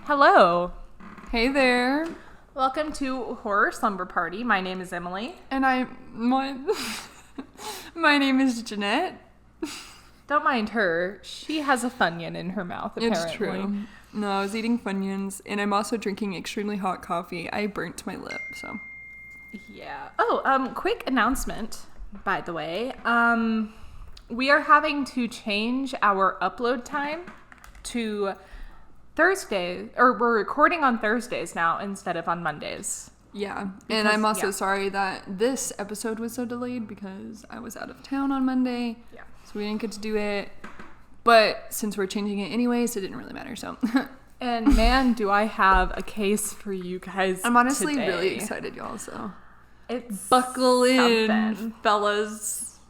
Hello. Hey there. Welcome to Horror Slumber Party. My name is Emily. And my name is Jeanette. Don't mind her. She has a Funyun in her mouth, apparently. It's true. No, I was eating Funyuns, and I'm also drinking extremely hot coffee. I burnt my lip, so. Yeah. Oh, quick announcement, by the way. We are having to change our upload time to Thursday, or we're recording on Thursdays now instead of on Mondays. Yeah, and I'm also sorry that this episode was so delayed because I was out of town on Monday. Yeah. So we didn't get to do it. But since we're changing it anyways, it didn't really matter, so. And man, do I have a case for you guys. I'm honestly today. really excited, y'all, so. It's buckle in, something. fellas.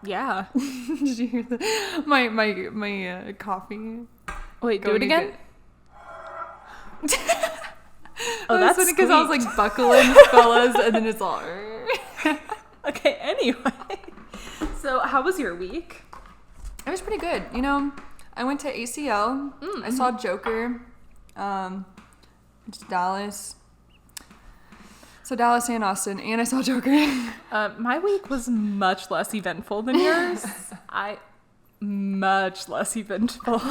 Yeah. Did you hear that? My coffee. Wait, do it again? Oh, that's funny because I was like, buckle in, fellas, and then it's all. Okay, anyway. So, how was your week? It was pretty good. You know, I went to ACL. I saw Joker. Dallas. So Dallas and Austin, and I saw Joker. My week was much less eventful than yours. Much less eventful.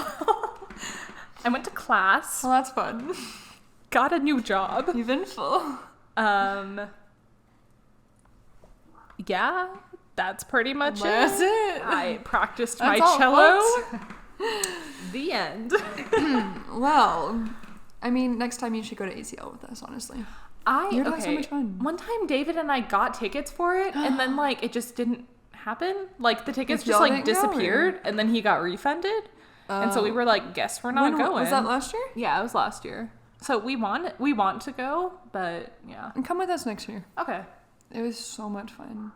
I went to class. Well, that's fun. Got a new job. Eventful. Yeah, that's pretty much That's it. I practiced That's my all, cello. The end. Well, I mean, next time you should go to ACL with us, honestly. You'd have so much fun. One time David and I got tickets for it, and then like it just didn't happen. Like the tickets just like disappeared, and then he got refunded. And so we were like, guess we're not going. Was that last year? Yeah, it was last year. So we want to go, but yeah. And come with us next year. Okay. It was so much fun.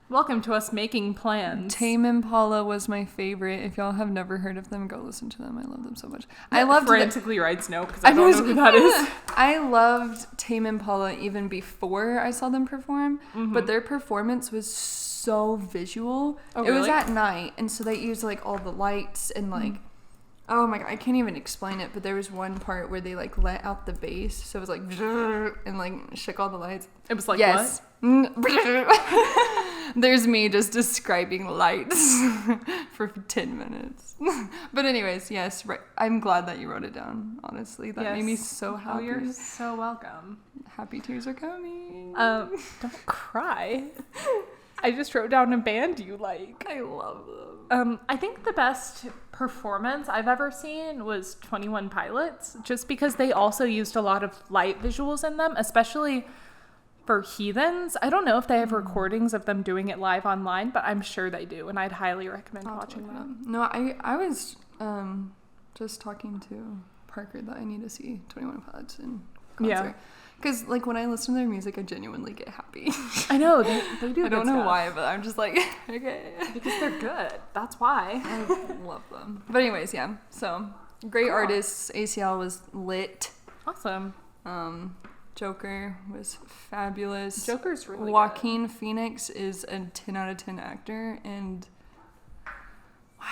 Welcome to us making plans. Tame Impala was my favorite. If y'all have never heard of them, go listen to them. I love them so much. I loved Frantically writes no because I don't know who that is. I loved Tame Impala even before I saw them perform, but their performance was so visual. Oh, it was really? at night, and so they used like all the lights and like oh my god, I can't even explain it, but there was one part where they like let out the bass, so it was like and like shook all the lights. It was like yes. There's me just describing lights for 10 minutes. But anyways, yes, right. I'm glad that you wrote it down, honestly. That made me so happy. Oh, you're so welcome. Happy tears are coming. Don't cry. I just wrote down a band you like. I love them. I think the best performance I've ever seen was 21 Pilots, just because they also used a lot of light visuals in them, especially for Heathens. I don't know if they have recordings of them doing it live online, but I'm sure they do, and I'd highly recommend watching them. No, I was just talking to Parker that I need to see 21 Pilots in concert. Yeah. Because, like, when I listen to their music, I genuinely get happy. I know, they do I don't know why, but I'm just like, okay. Because they're good. That's why. I love them. But anyways, yeah. So, great artists. ACL was lit. Awesome. Joker was fabulous. Joker's really Joaquin Phoenix is a 10 out of 10 actor, and wow.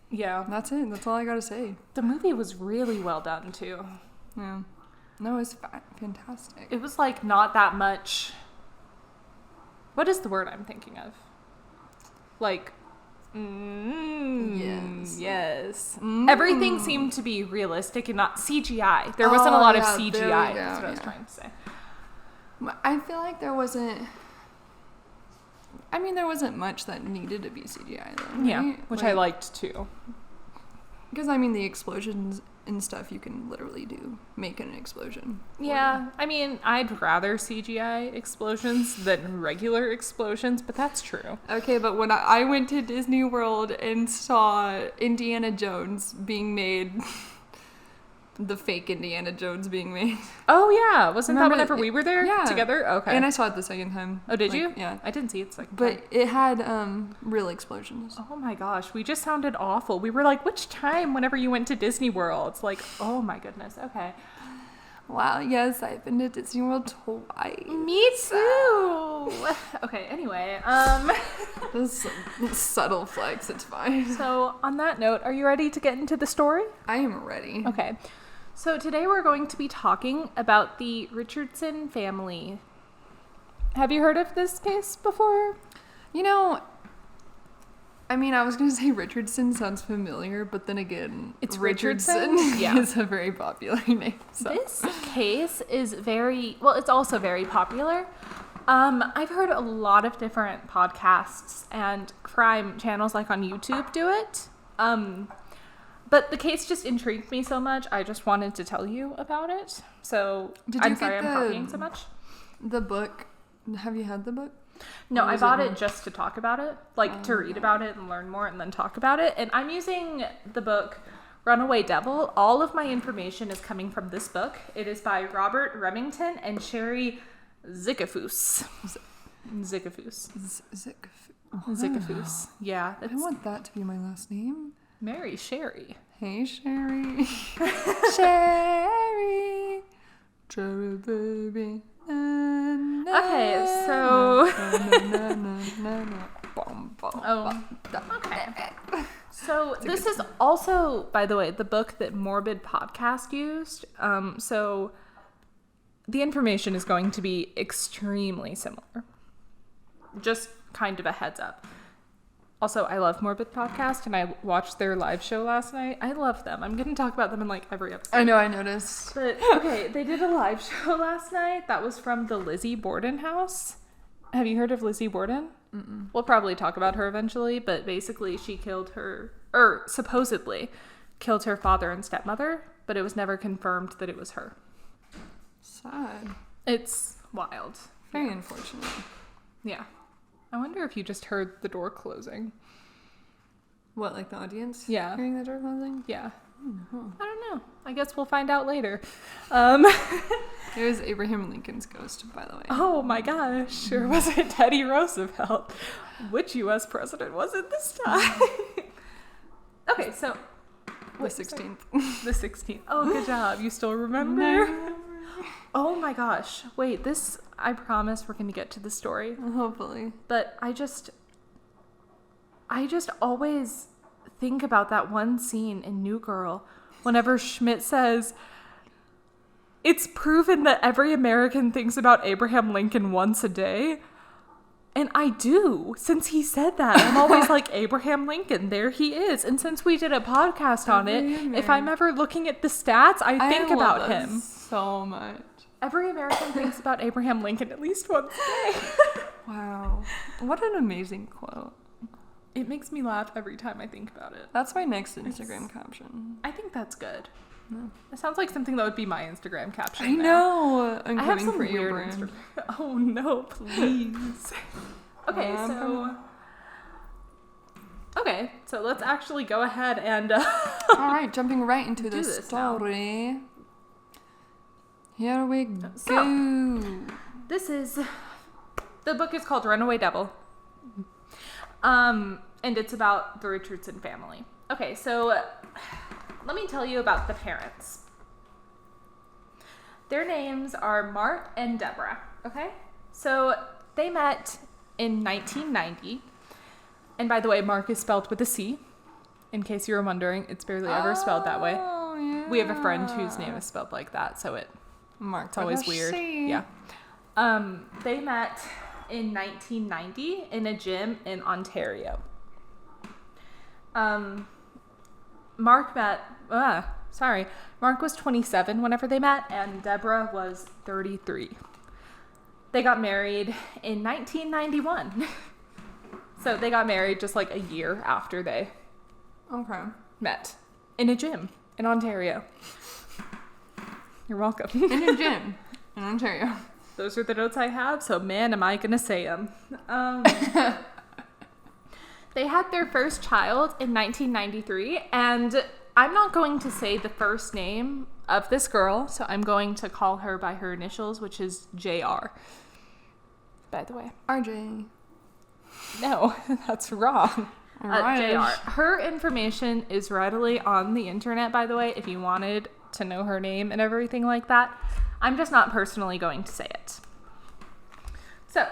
Yeah. That's it. That's all I gotta say. The movie was really well done, too. Yeah. No, it was fantastic. It was, like, not that much... What is the word I'm thinking of? Like... Yes. Everything seemed to be realistic and not CGI. There wasn't a lot of CGI. That's what I was trying to say. I feel like there wasn't... I mean, there wasn't much that needed to be CGI, though, right? Yeah, which I liked, too. Because, I mean, the explosions and stuff you can literally make an explosion. Yeah, I mean, I'd rather CGI explosions than regular explosions, but that's true. Okay, but when I went to Disney World and saw Indiana Jones being made, the fake Indiana Jones being made. Oh, yeah. Wasn't Remember that whenever we were there together? Okay. And I saw it the second time. Oh, did you? Yeah. I didn't see it the second time. But it had real explosions. Oh my gosh, we just sounded awful. We were like, which time whenever you went to Disney World? It's like, oh my goodness. Okay. Wow, yes, I've been to Disney World twice. Me too. Okay, anyway, This subtle flex, it's fine. so on that note, are you ready to get into the story? I am ready. Okay. So today we're going to be talking about the Richardson family. Have you heard of this case before? You know, I mean, I was going to say Richardson sounds familiar, but then again, It's Richardson Richardson? Yeah. is a very popular name. So. This case is it's also very popular. I've heard a lot of different podcasts and crime channels like on YouTube do it. But the case just intrigued me so much, I just wanted to tell you about it. So I'm sorry I'm copying so much. The book, have you had the book? No, I bought it just to talk about it, to read about it and learn more and then talk about it. And I'm using the book Runaway Devil. All of my information is coming from this book. It is by Robert Remington and Sherry Zickafoos. Zickafoos. Yeah. I want that to be my last name. Mary Sherry. Hey, Sherry. Sherry. Cherry baby. Okay, so... Okay. So this is also, by the way, the book that Morbid Podcast used. So the information is going to be extremely similar. Just kind of a heads up. Also, I love Morbid Podcast, and I watched their live show last night. I love them. I'm going to talk about them in every episode. I know, I noticed. But, okay, they did a live show last night. That was from the Lizzie Borden house. Have you heard of Lizzie Borden? Mm-mm. We'll probably talk about her eventually, but basically she supposedly killed her father and stepmother, but it was never confirmed that it was her. Sad. It's wild. Very unfortunate. Yeah. I wonder if you just heard the door closing. What, like the audience? Yeah. Hearing the door closing? Yeah. Oh. I don't know. I guess we'll find out later. It was Abraham Lincoln's ghost, by the way. Oh my gosh. Or was it Teddy Roosevelt? Which U.S. president was it this time? Okay, so... The 16th. The 16th. Oh, good job. You still remember? Oh my gosh. Wait, I promise we're going to get to the story. Hopefully. But I just always think about that one scene in New Girl whenever Schmidt says, "It's proven that every American thinks about Abraham Lincoln once a day." And I do. Since he said that, I'm always like, Abraham Lincoln, there he is. And since we did a podcast on it, if I'm ever looking at the stats, I think about him. So much. Every American thinks about Abraham Lincoln at least once a day. Wow. What an amazing quote. It makes me laugh every time I think about it. That's my next Instagram caption. I think that's good. No. It sounds like something that would be my Instagram caption. I know. I'm I have coming some for your weird brand. Oh no, please. Okay, so let's actually go ahead and all right, jumping right into the story. Here we go. So, the book is called Runaway Devil. And it's about the Richardson family. Okay, so let me tell you about the parents. Their names are Mark and Deborah, okay? So they met in 1990. And by the way, Mark is spelled with a C. In case you were wondering, it's barely ever spelled that way. Yeah. We have a friend whose name is spelled like that, so it's always weird. C. Yeah. They met in 1990 in a gym in Ontario. Mark was 27 whenever they met, and Deborah was 33. They got married in 1991. So they got married just like a year after they met in a gym in Ontario. You're welcome. In a gym in Ontario. Those are the notes I have, so man, am I going to say them. They had their first child in 1993, and I'm not going to say the first name of this girl, so I'm going to call her by her initials, which is JR. By the way. RJ. No, that's wrong. Right. JR. Her information is readily on the internet, by the way, if you wanted to know her name and everything like that. I'm just not personally going to say it. So,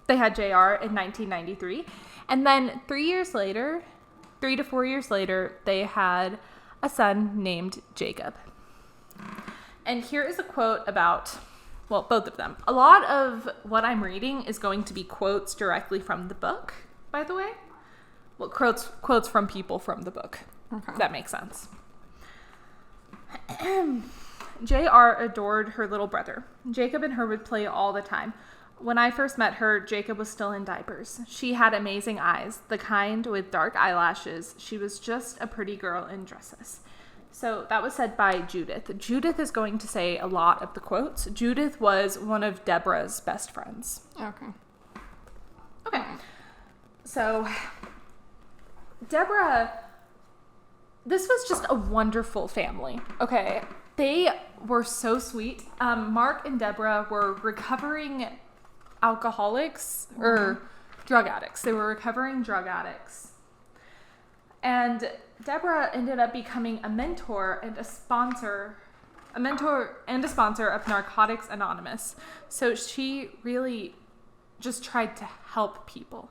they had JR in 1993. And then 3 to 4 years later, they had a son named Jacob. And here is a quote about, well, both of them. A lot of what I'm reading is going to be quotes directly from the book, by the way. Well, quotes from people from the book. Okay. If that makes sense. JR adored her little brother. Jacob and her would play all the time. When I first met her, Jacob was still in diapers. She had amazing eyes, the kind with dark eyelashes. She was just a pretty girl in dresses. So that was said by Judith. Judith is going to say a lot of the quotes. Judith was one of Deborah's best friends. Okay. So, Deborah, this was just a wonderful family. Okay. They were so sweet. Mark and Deborah were recovering alcoholics or drug addicts. They were recovering drug addicts. And Deborah ended up becoming a mentor and a sponsor of Narcotics Anonymous. So she really just tried to help people.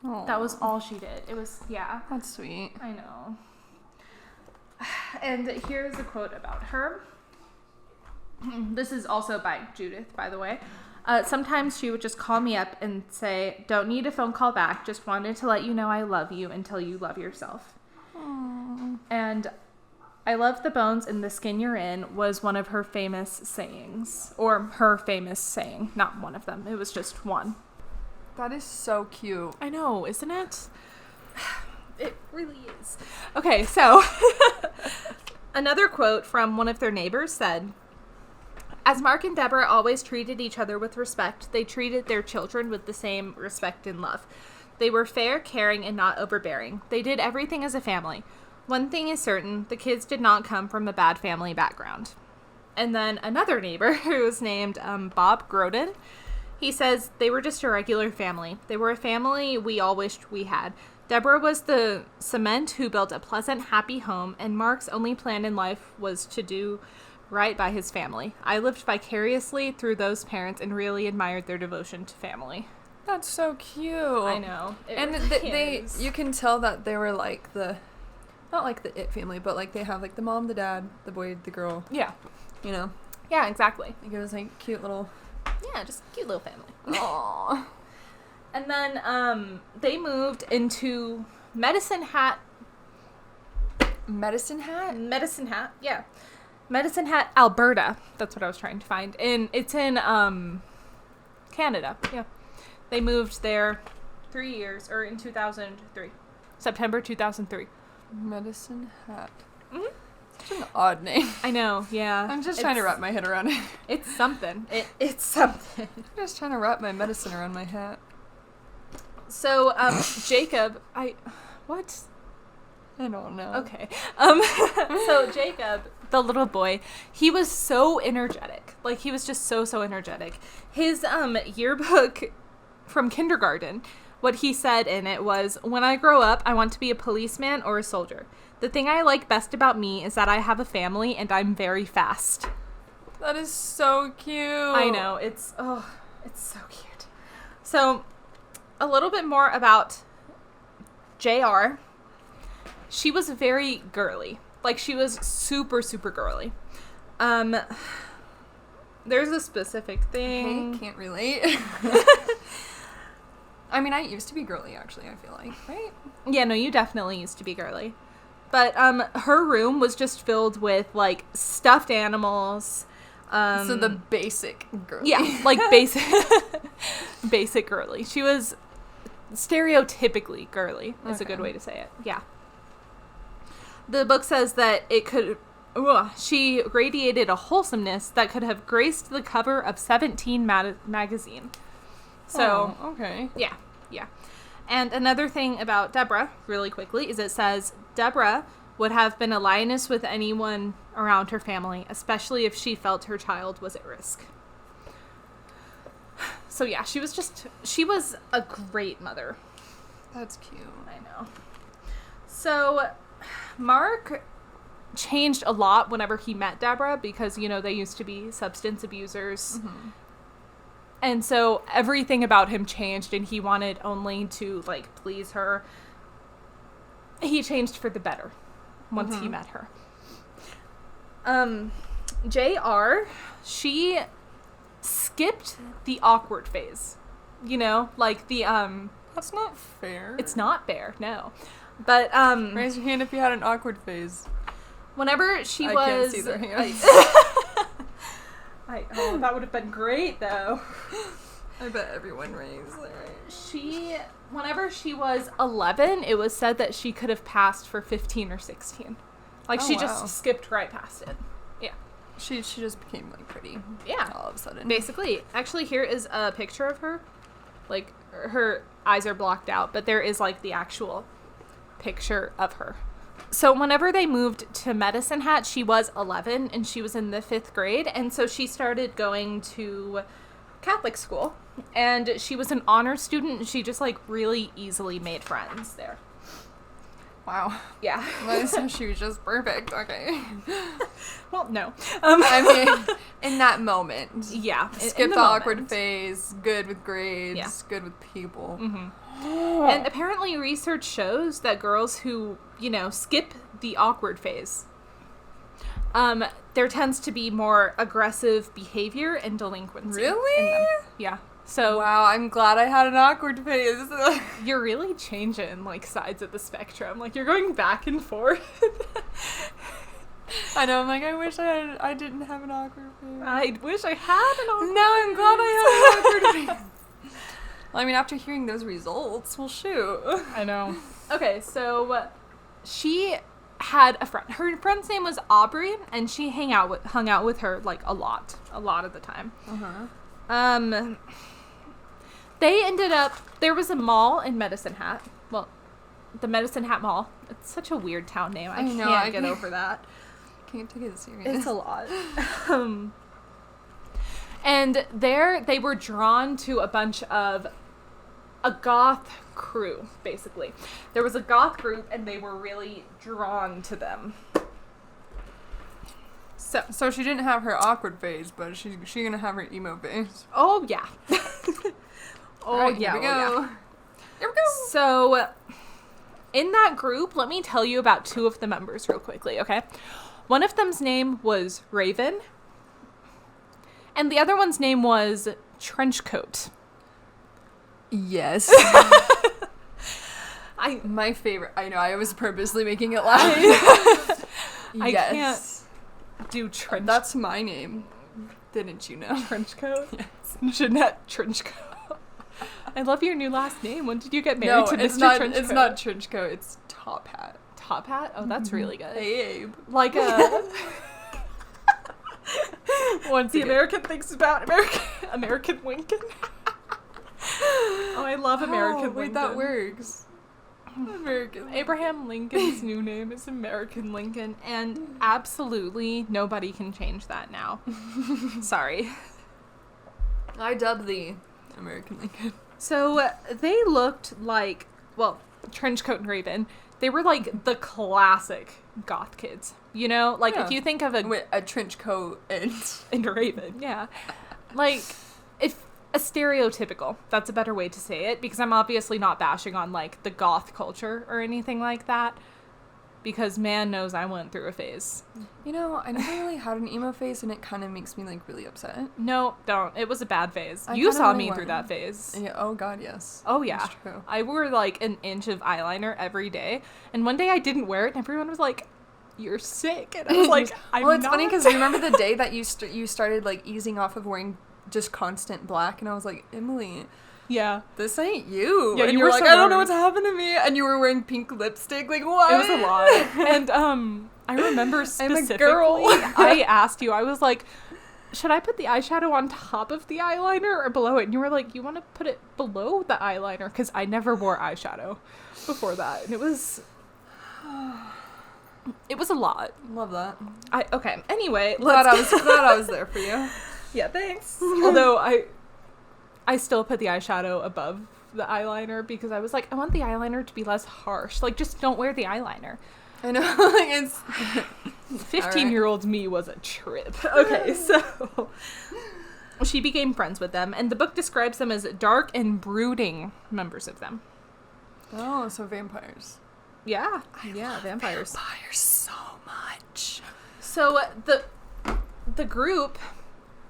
Aww. That was all she did. It was, yeah. That's sweet. I know. And here's a quote about her. This is also by Judith, by the way. Sometimes she would just call me up and say, "Don't need a phone call back. Just wanted to let you know I love you until you love yourself." Aww. And "I love the bones in the skin you're in" was one of her famous sayings. Or her famous saying. Not one of them. It was just one. That is so cute. I know, isn't it? It really is. Okay, so another quote from one of their neighbors said, "As Mark and Deborah always treated each other with respect, they treated their children with the same respect and love. They were fair, caring, and not overbearing. They did everything as a family. One thing is certain, the kids did not come from a bad family background." And then another neighbor who was named Bob Groden, he says, "They were just a regular family. They were a family we all wished we had. Deborah was the cement who built a pleasant, happy home, and Mark's only plan in life was to do right by his family. I lived vicariously through those parents and really admired their devotion to family." That's so cute. I know. And you can tell that they were like not like the It family, but like they have like the mom, the dad, the boy, the girl. Yeah. You know? Yeah, exactly. Like it was like cute little. Yeah, just a cute little family. Aww. And then they moved into Medicine Hat, yeah. Medicine Hat, Alberta. That's what I was trying to find. And it's in Canada. Yeah. They moved there 3 years, or in 2003. September 2003. Medicine Hat. Mm-hmm. Such an odd name. I know, yeah. I'm just trying to wrap my head around it. It's something. It's something. I'm just trying to wrap my medicine around my hat. So, Jacob, what? I don't know. Okay. So Jacob, the little boy, he was so energetic. Like, he was just so energetic. His yearbook from kindergarten, what he said in it was, "When I grow up, I want to be a policeman or a soldier. The thing I like best about me is that I have a family and I'm very fast." That is so cute. I know. It's so cute. So, a little bit more about JR. She was very girly. Like, she was super girly. There's a specific thing. Okay, can't relate. I mean, I used to be girly, actually, I feel like, right? Yeah, no, you definitely used to be girly. But her room was just filled with, like, stuffed animals. So the basic girly. Yeah, like basic girly. She was stereotypically girly, is a good way to say it. Yeah. The book says that she radiated a wholesomeness that could have graced the cover of 17 magazine. So, okay. Yeah. And another thing about Deborah, really quickly, is it says Deborah would have been a lioness with anyone around her family, especially if she felt her child was at risk. So yeah, she was a great mother. That's cute. I know. So Mark changed a lot whenever he met Deborah because, you know, they used to be substance abusers. Mm-hmm. And so everything about him changed, and he wanted only to, like, please her. He changed for the better once he met her. JR, she skipped the awkward phase. You know, like the, That's not fair. It's not fair, no. But, raise your hand if you had an awkward phase. Whenever she was... I can't see their hands. Oh, that would have been great, though. I bet everyone raised their Whenever she was 11, it was said that she could have passed for 15 or 16. Like, she just skipped right past it. Yeah. She just became, like, pretty. Yeah. All of a sudden. Basically. Actually, here is a picture of her. Like, her eyes are blocked out, but there is, like, the actual picture of her. So whenever they moved to Medicine Hat, she was 11, and she was in the 5th grade, and so she started going to Catholic school, and she was an honor student, and she just, like, really easily made friends there. Wow. Yeah. So she was just perfect. Okay. Well, no. I mean, in that moment. Yeah. Skip the awkward phase, good with grades, good with people. Mm-hmm. And apparently research shows that girls who, you know, skip the awkward phase, there tends to be more aggressive behavior and delinquency. Really? In them. Yeah. So wow, I'm glad I had an awkward phase. You're really changing, like, sides of the spectrum. Like, you're going back and forth. I know, I'm like, I wish I didn't have an awkward phase. I wish I had an awkward phase. Now I'm glad I have an awkward phase. Well, I mean, after hearing those results, well, shoot. I know. Okay, so she had a friend. Her friend's name was Aubrey, and she hung out with her, like, a lot of the time. Uh-huh. They ended up, there was a mall in Medicine Hat. Well, the Medicine Hat Mall. It's such a weird town name. I can't get over that. Can't take it serious. It's a lot. And there they were drawn to a bunch of a goth crew, basically. There was a goth group, and they were really drawn to them. So she didn't have her awkward phase, but she's gonna have her emo phase. Oh, yeah. Right, here we go. Here we go. So, in that group, let me tell you about 2 of the members real quickly, okay? One of them's name was Raven, and the other one's name was Trenchcoat. Yes. My favorite. I know, I was purposely making it laugh. I can't do trench. That's my name. Didn't you know? Trenchcoat? Yes. Jeanette Trenchcoat. I love your new last name. When did you get married to Mr. Trenchcoat? It's not Trenchcoat, it's Top Hat. Top Hat? Oh, that's really good. Hey, Abe. Like a... Once the American thinks about American Lincoln. Oh, I love American Lincoln. Wait, that works. American. Abraham Lincoln's new name is American Lincoln, and absolutely nobody can change that now. Sorry. I dub thee American Lincoln. So they looked like, well, Trenchcoat and Raven, they were like the classic goth kids. You know, like if you think of a trench coat and a Raven, yeah. Like, if a stereotypical, that's a better way to say it, because I'm obviously not bashing on, like, the goth culture or anything like that, because man knows I went through a phase. You know, I never really had an emo phase, and it kind of makes me, like, really upset. No, don't. It was a bad phase. You saw me through that phase. Yeah, oh god, yes. Oh yeah. That's true. I wore, like, an inch of eyeliner every day, and one day I didn't wear it, and everyone was like, "You're sick," and I was like, "I'm not." Well, it's funny because remember the day that you started, like, easing off of wearing just constant black, and I was like, Emily, yeah, this ain't you. Yeah, and you were were like, so I don't know worried. what's happened to me, and you were wearing pink lipstick. Like, what? It was a lot. And I remember specifically, I'm a girl. I asked you, I was like, should I put the eyeshadow on top of the eyeliner or below it? And you were like, you want to put it below the eyeliner, because I never wore eyeshadow before that, and it was a lot. Love that. Okay. Anyway, Glad I was there for you. Yeah, thanks. Although I still put the eyeshadow above the eyeliner because I was like, I want the eyeliner to be less harsh. Like, just don't wear the eyeliner. I know. Like, it's 15-year-old me was a trip. Okay, so she became friends with them, and the book describes them as dark and brooding members of them. Oh, so vampires. Yeah. I love vampires. Vampires so much. So the group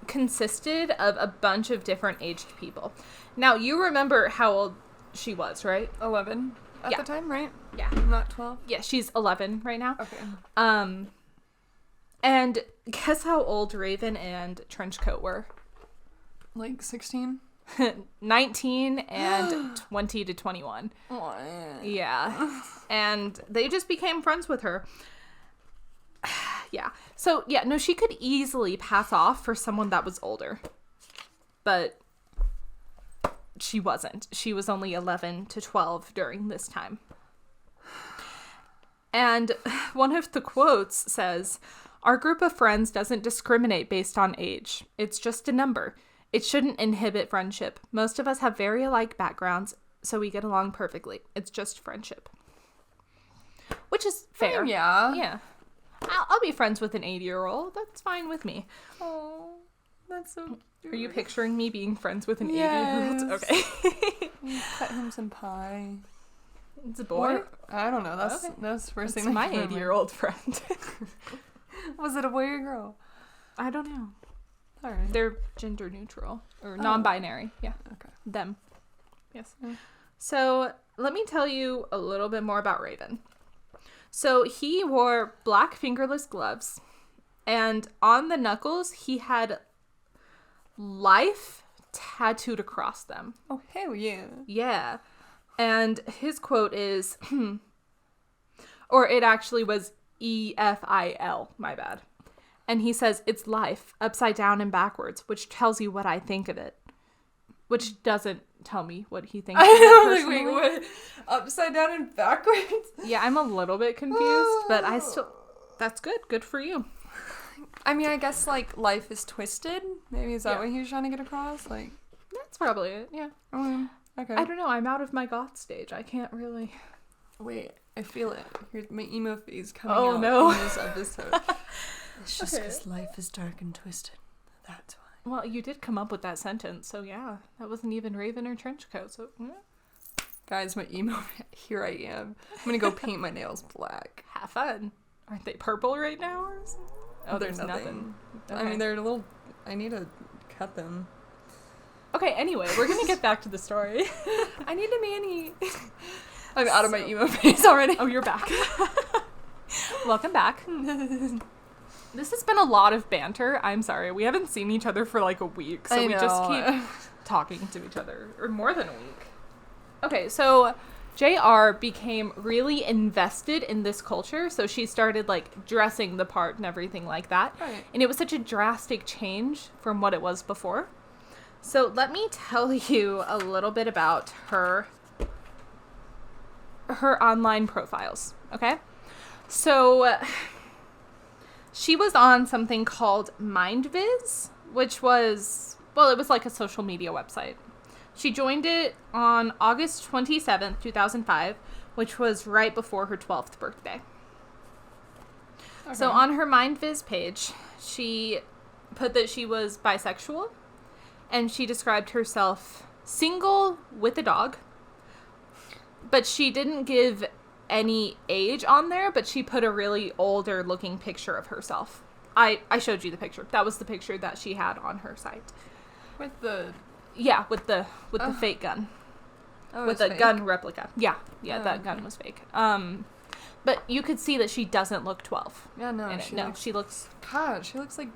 consisted of a bunch of different aged people. Now, you remember how old she was, right? 11 at the time, right? Yeah. Not 12? Yeah, she's 11 right now. Okay. And guess how old Raven and Trenchcoat were? Like 16? 19 and 20 to 21. What? Yeah. And they just became friends with her. Yeah. So, yeah, no, she could easily pass off for someone that was older. But she wasn't. She was only 11 to 12 during this time. And one of the quotes says, "Our group of friends doesn't discriminate based on age. It's just a number. It shouldn't inhibit friendship. Most of us have very alike backgrounds, so we get along perfectly. It's just friendship." Which is fair. Yeah. Yeah. I'll be friends with an 80-year-old. That's fine with me. Oh, that's so cute. Are you picturing me being friends with an Yes. 80-year-old? Okay. Cut him some pie. It's a boy? Or, I don't know. That's Okay. that's the first It's thing. my 80-year-old friend. Was it a boy or a girl? I don't know. All right. They're gender neutral or non-binary. Yeah. Okay. Them. Yes. Mm. So let me tell you a little bit more about Raven. So he wore black fingerless gloves, and on the knuckles he had life tattooed across them. Oh, hell yeah. Yeah. And his quote is, or it actually was EFIL, my bad. And he says, "It's life, upside down and backwards, which tells you what I think of it." Which doesn't tell me what he thinks of I it know, like, personally. wait, what? Upside down and backwards? Yeah, I'm a little bit confused, but I still... That's good. Good for you. I mean, I guess, like, life is twisted. Maybe is that Yeah. what he was trying to get across? Like, That's probably it, yeah. okay. I don't know. I'm out of my goth stage. I can't really... Wait, I feel it. Here's my emo phase coming Oh, out no. in this episode. It's just Okay. because life is dark and twisted. That's why. Well, you did come up with that sentence, so yeah. That wasn't even Raven or Trenchcoat, so... Yeah. Guys, my emo, here I am. I'm gonna go paint my nails black. Have fun. Aren't they purple right now or something? Oh, They're there's nothing. I Okay. mean, they're a little, I need to cut them. Okay, anyway, we're gonna get back to the story. I need a mani. I'm out of my emo phase already. Oh, you're back. Welcome back. This has been a lot of banter. I'm sorry. We haven't seen each other for like a week, so I we just know. keep talking to each other. Or more than a week. Okay, so JR became really invested in this culture, so she started like dressing the part and everything like that. Right. And it was such a drastic change from what it was before. So let me tell you a little bit about her online profiles, okay? So she was on something called MindViz, which was, well, it was like a social media website. She joined it on August 27th, 2005, which was right before her 12th birthday. Okay. So on her MindViz page, she put that she was bisexual, and she described herself single with a dog, but she didn't give any age on there, but she put a really older looking picture of herself. I showed you the picture. That was the picture that she had on her site. With the... Yeah, with the fake gun. Oh, With it's a fake? gun replica. Yeah, Oh, that gun was fake. But you could see that she doesn't look 12. Yeah, no, in it. she No, looks... she looks God, she looks like...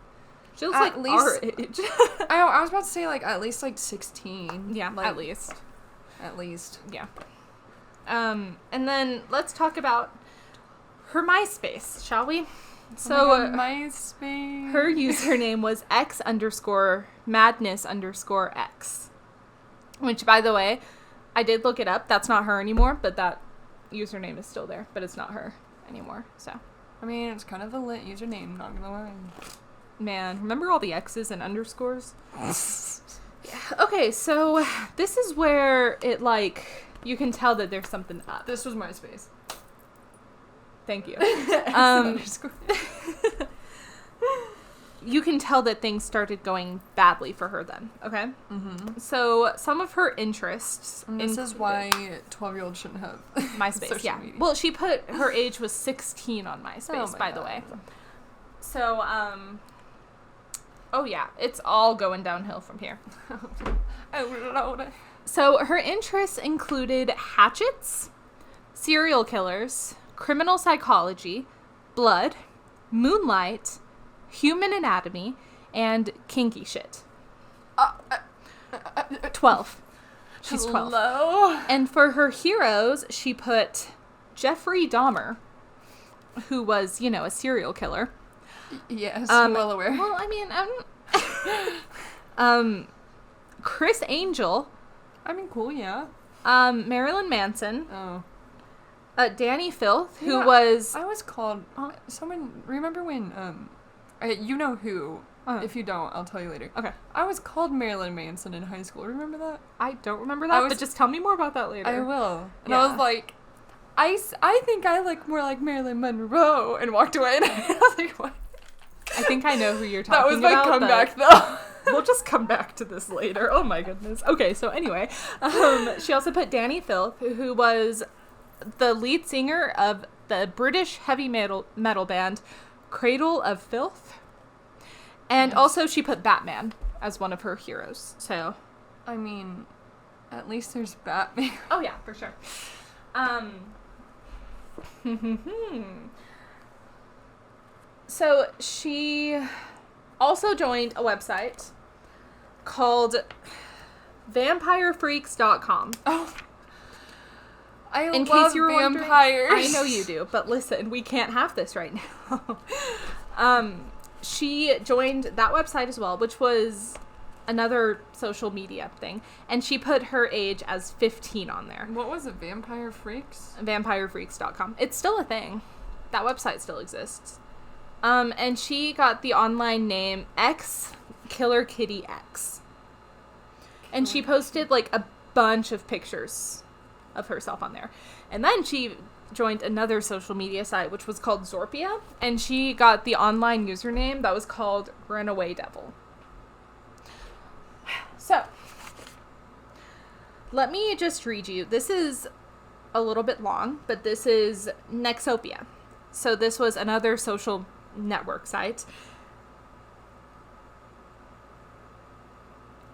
like At least- our age. I know, I was about to say, like, at least, like, 16. Yeah, like, at least. At least. Yeah. And then let's talk about her MySpace, shall we? So MySpace. her username was X_madness_X. Which, by the way, I did look it up. That's not her anymore, but that username is still there. But it's not her anymore, so. I mean, it's kind of a lit username, not gonna lie. Man, remember all the X's and underscores? Yeah. Okay, so this is where it, like, you can tell that there's something up. This was MySpace. Thank you. Underscore. you can tell that things started going badly for her then, okay? Mm-hmm. So some of her interests... And this is why 12-year-olds shouldn't have MySpace, yeah. Media. Well, she put her age was 16 on MySpace, by the way. So, oh yeah, it's all going downhill from here. Oh, Lord. So her interests included hatchets, serial killers, criminal psychology, blood, moonlight, human anatomy, and kinky shit. 12. She's 12. Hello? And for her heroes, she put Jeffrey Dahmer, who was, you know, a serial killer. Yes, well aware. Well, I mean, Chris Angel. I mean, cool, yeah. Marilyn Manson. Oh. Danny Filth, who was... I was called... someone... Remember when... you know who. If you don't, I'll tell you later. Okay. I was called Marilyn Manson in high school. Remember that? I don't remember that, but just tell me more about that later. I will. And I was like... I think I look more like Marilyn Monroe, and walked away. And I was like, what? I think I know who you're talking about. That was my comeback, though. We'll just come back to this later. Oh my goodness. Okay, so anyway, she also put Danny Filth, who was the lead singer of the British heavy metal band Cradle of Filth. And also she put Batman as one of her heroes. So, I mean, at least there's Batman. Oh yeah, for sure. So she also joined a website called vampirefreaks.com. Oh. In love case you were vampires. I know you do, but listen, we can't have this right now. She joined that website as well, which was another social media thing, and she put her age as 15 on there. What was it, Vampire Freaks? Vampirefreaks.com. It's still a thing. That website still exists. And she got the online name X Killer Kitty X. And she posted like a bunch of pictures of herself on there. And then she joined another social media site, which was called Zorpia, and she got the online username that was called Runaway Devil. So, let me just read you. This is a little bit long, but this is Nexopia. So this was another social network site.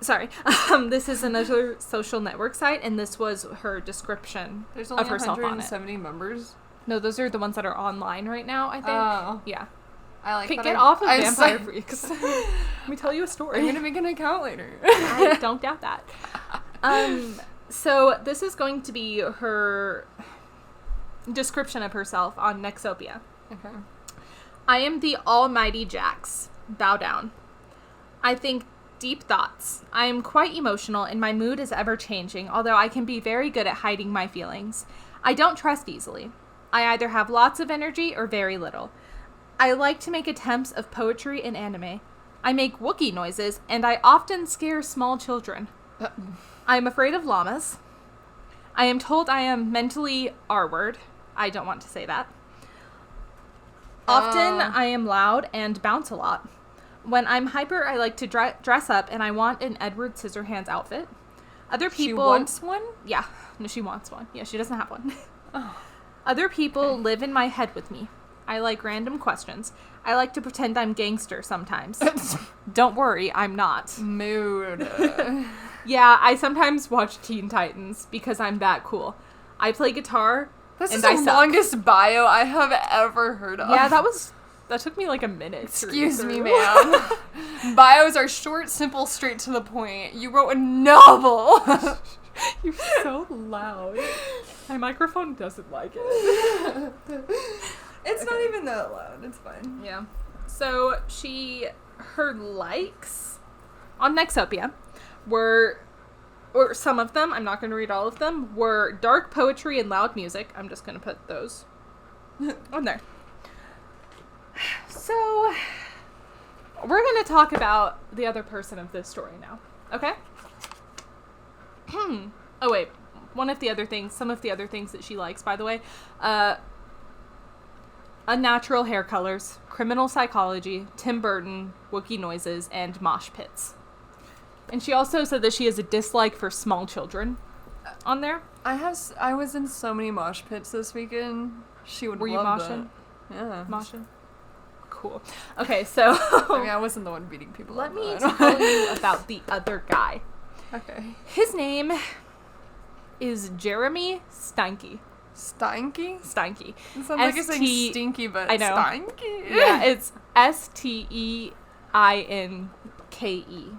Sorry. This is another social network site, and this was her description There's only of herself on it. 170 members? No, those are the ones that are online right now, I think. Oh. Yeah. I like Okay, that. get off of Vampire Freaks. Let me tell you a story. I'm going to make an account later. I don't doubt that. So this is going to be her description of herself on Nexopia. Okay. I am the almighty Jax. Bow down. I think deep thoughts. I am quite emotional and my mood is ever changing, although I can be very good at hiding my feelings. I don't trust easily. I either have lots of energy or very little. I like to make attempts of poetry and anime. I make Wookiee noises and I often scare small children. I am afraid of llamas. I am told I am mentally R-word. I don't want to say that. Often I am loud and bounce a lot. When I'm hyper, I like to dress up, and I want an Edward Scissorhands outfit. Other people... She wants one? Yeah. No, she wants one. Yeah, she doesn't have one. Oh. Other people live in my head with me. I like random questions. I like to pretend I'm gangster sometimes. Don't worry, I'm not. Mood. Yeah, I sometimes watch Teen Titans because I'm that cool. I play guitar, This and is I the suck. longest bio I have ever heard of. Yeah, that took me like a minute. Excuse me, ma'am. Bios are short, simple, straight to the point. You wrote a novel. You're so loud. My microphone doesn't like it. It's not even that loud. It's fine. Yeah. So her likes on Nexopia were, or some of them, I'm not going to read all of them, were dark poetry and loud music. I'm just going to put those on there. So, we're going to talk about the other person of this story now. Okay? Oh, wait. Some of the other things that she likes, by the way. unnatural hair colors, criminal psychology, Tim Burton, Wookiee noises, and mosh pits. And she also said that she has a dislike for small children on there. I was in so many mosh pits this weekend. She would Were you love moshing? that. Yeah. Moshing? Cool. Okay, so... I mean, I wasn't the one beating people let up. me tell you about the other guy. Okay. His name is Jeremy Steinke. Steinke? Steinke. It sounds like you're saying stinky, but I know. Steinke? Yeah, it's Steinke.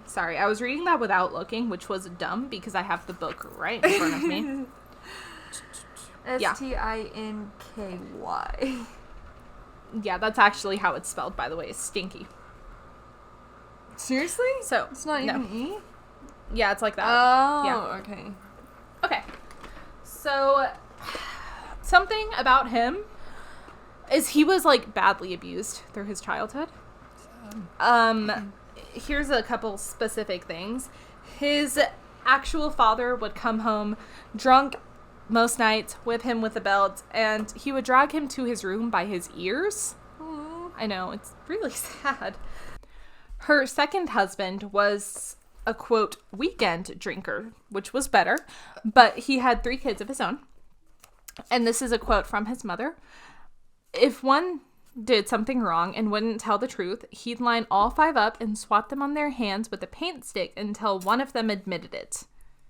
Sorry, I was reading that without looking, which was dumb because I have the book right in front of me. Stinky. Yeah, that's actually how it's spelled, by the way. It's stinky. Seriously? So It's not even E? Yeah, it's like that. Oh, Yeah. okay. Okay. So something about him is he was like badly abused through his childhood. Here's a couple specific things. His actual father would come home drunk most nights, whip him with a belt, and he would drag him to his room by his ears. Aww. I know, it's really sad. Her second husband was a, quote, weekend drinker, which was better, but he had 3 kids of his own. And this is a quote from his mother. If one did something wrong and wouldn't tell the truth, he'd line all 5 up and swat them on their hands with a paint stick until one of them admitted it.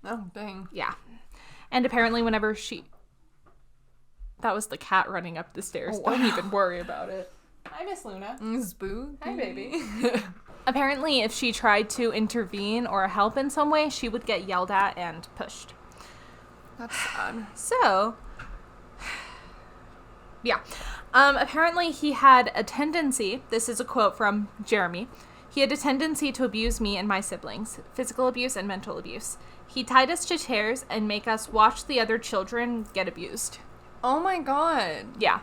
Oh, dang. Yeah. And apparently whenever that was the cat running up the stairs. Oh, wow. Don't even worry about it. Hi, Miss Luna. Spooky. Hi, baby. Apparently, if she tried to intervene or help in some way, she would get yelled at and pushed. That's sad. So, yeah. Apparently, he had a tendency, this is a quote from Jeremy, he had a tendency to abuse me and my siblings, physical abuse and mental abuse. He tied us to chairs and make us watch the other children get abused. Oh my god. Yeah.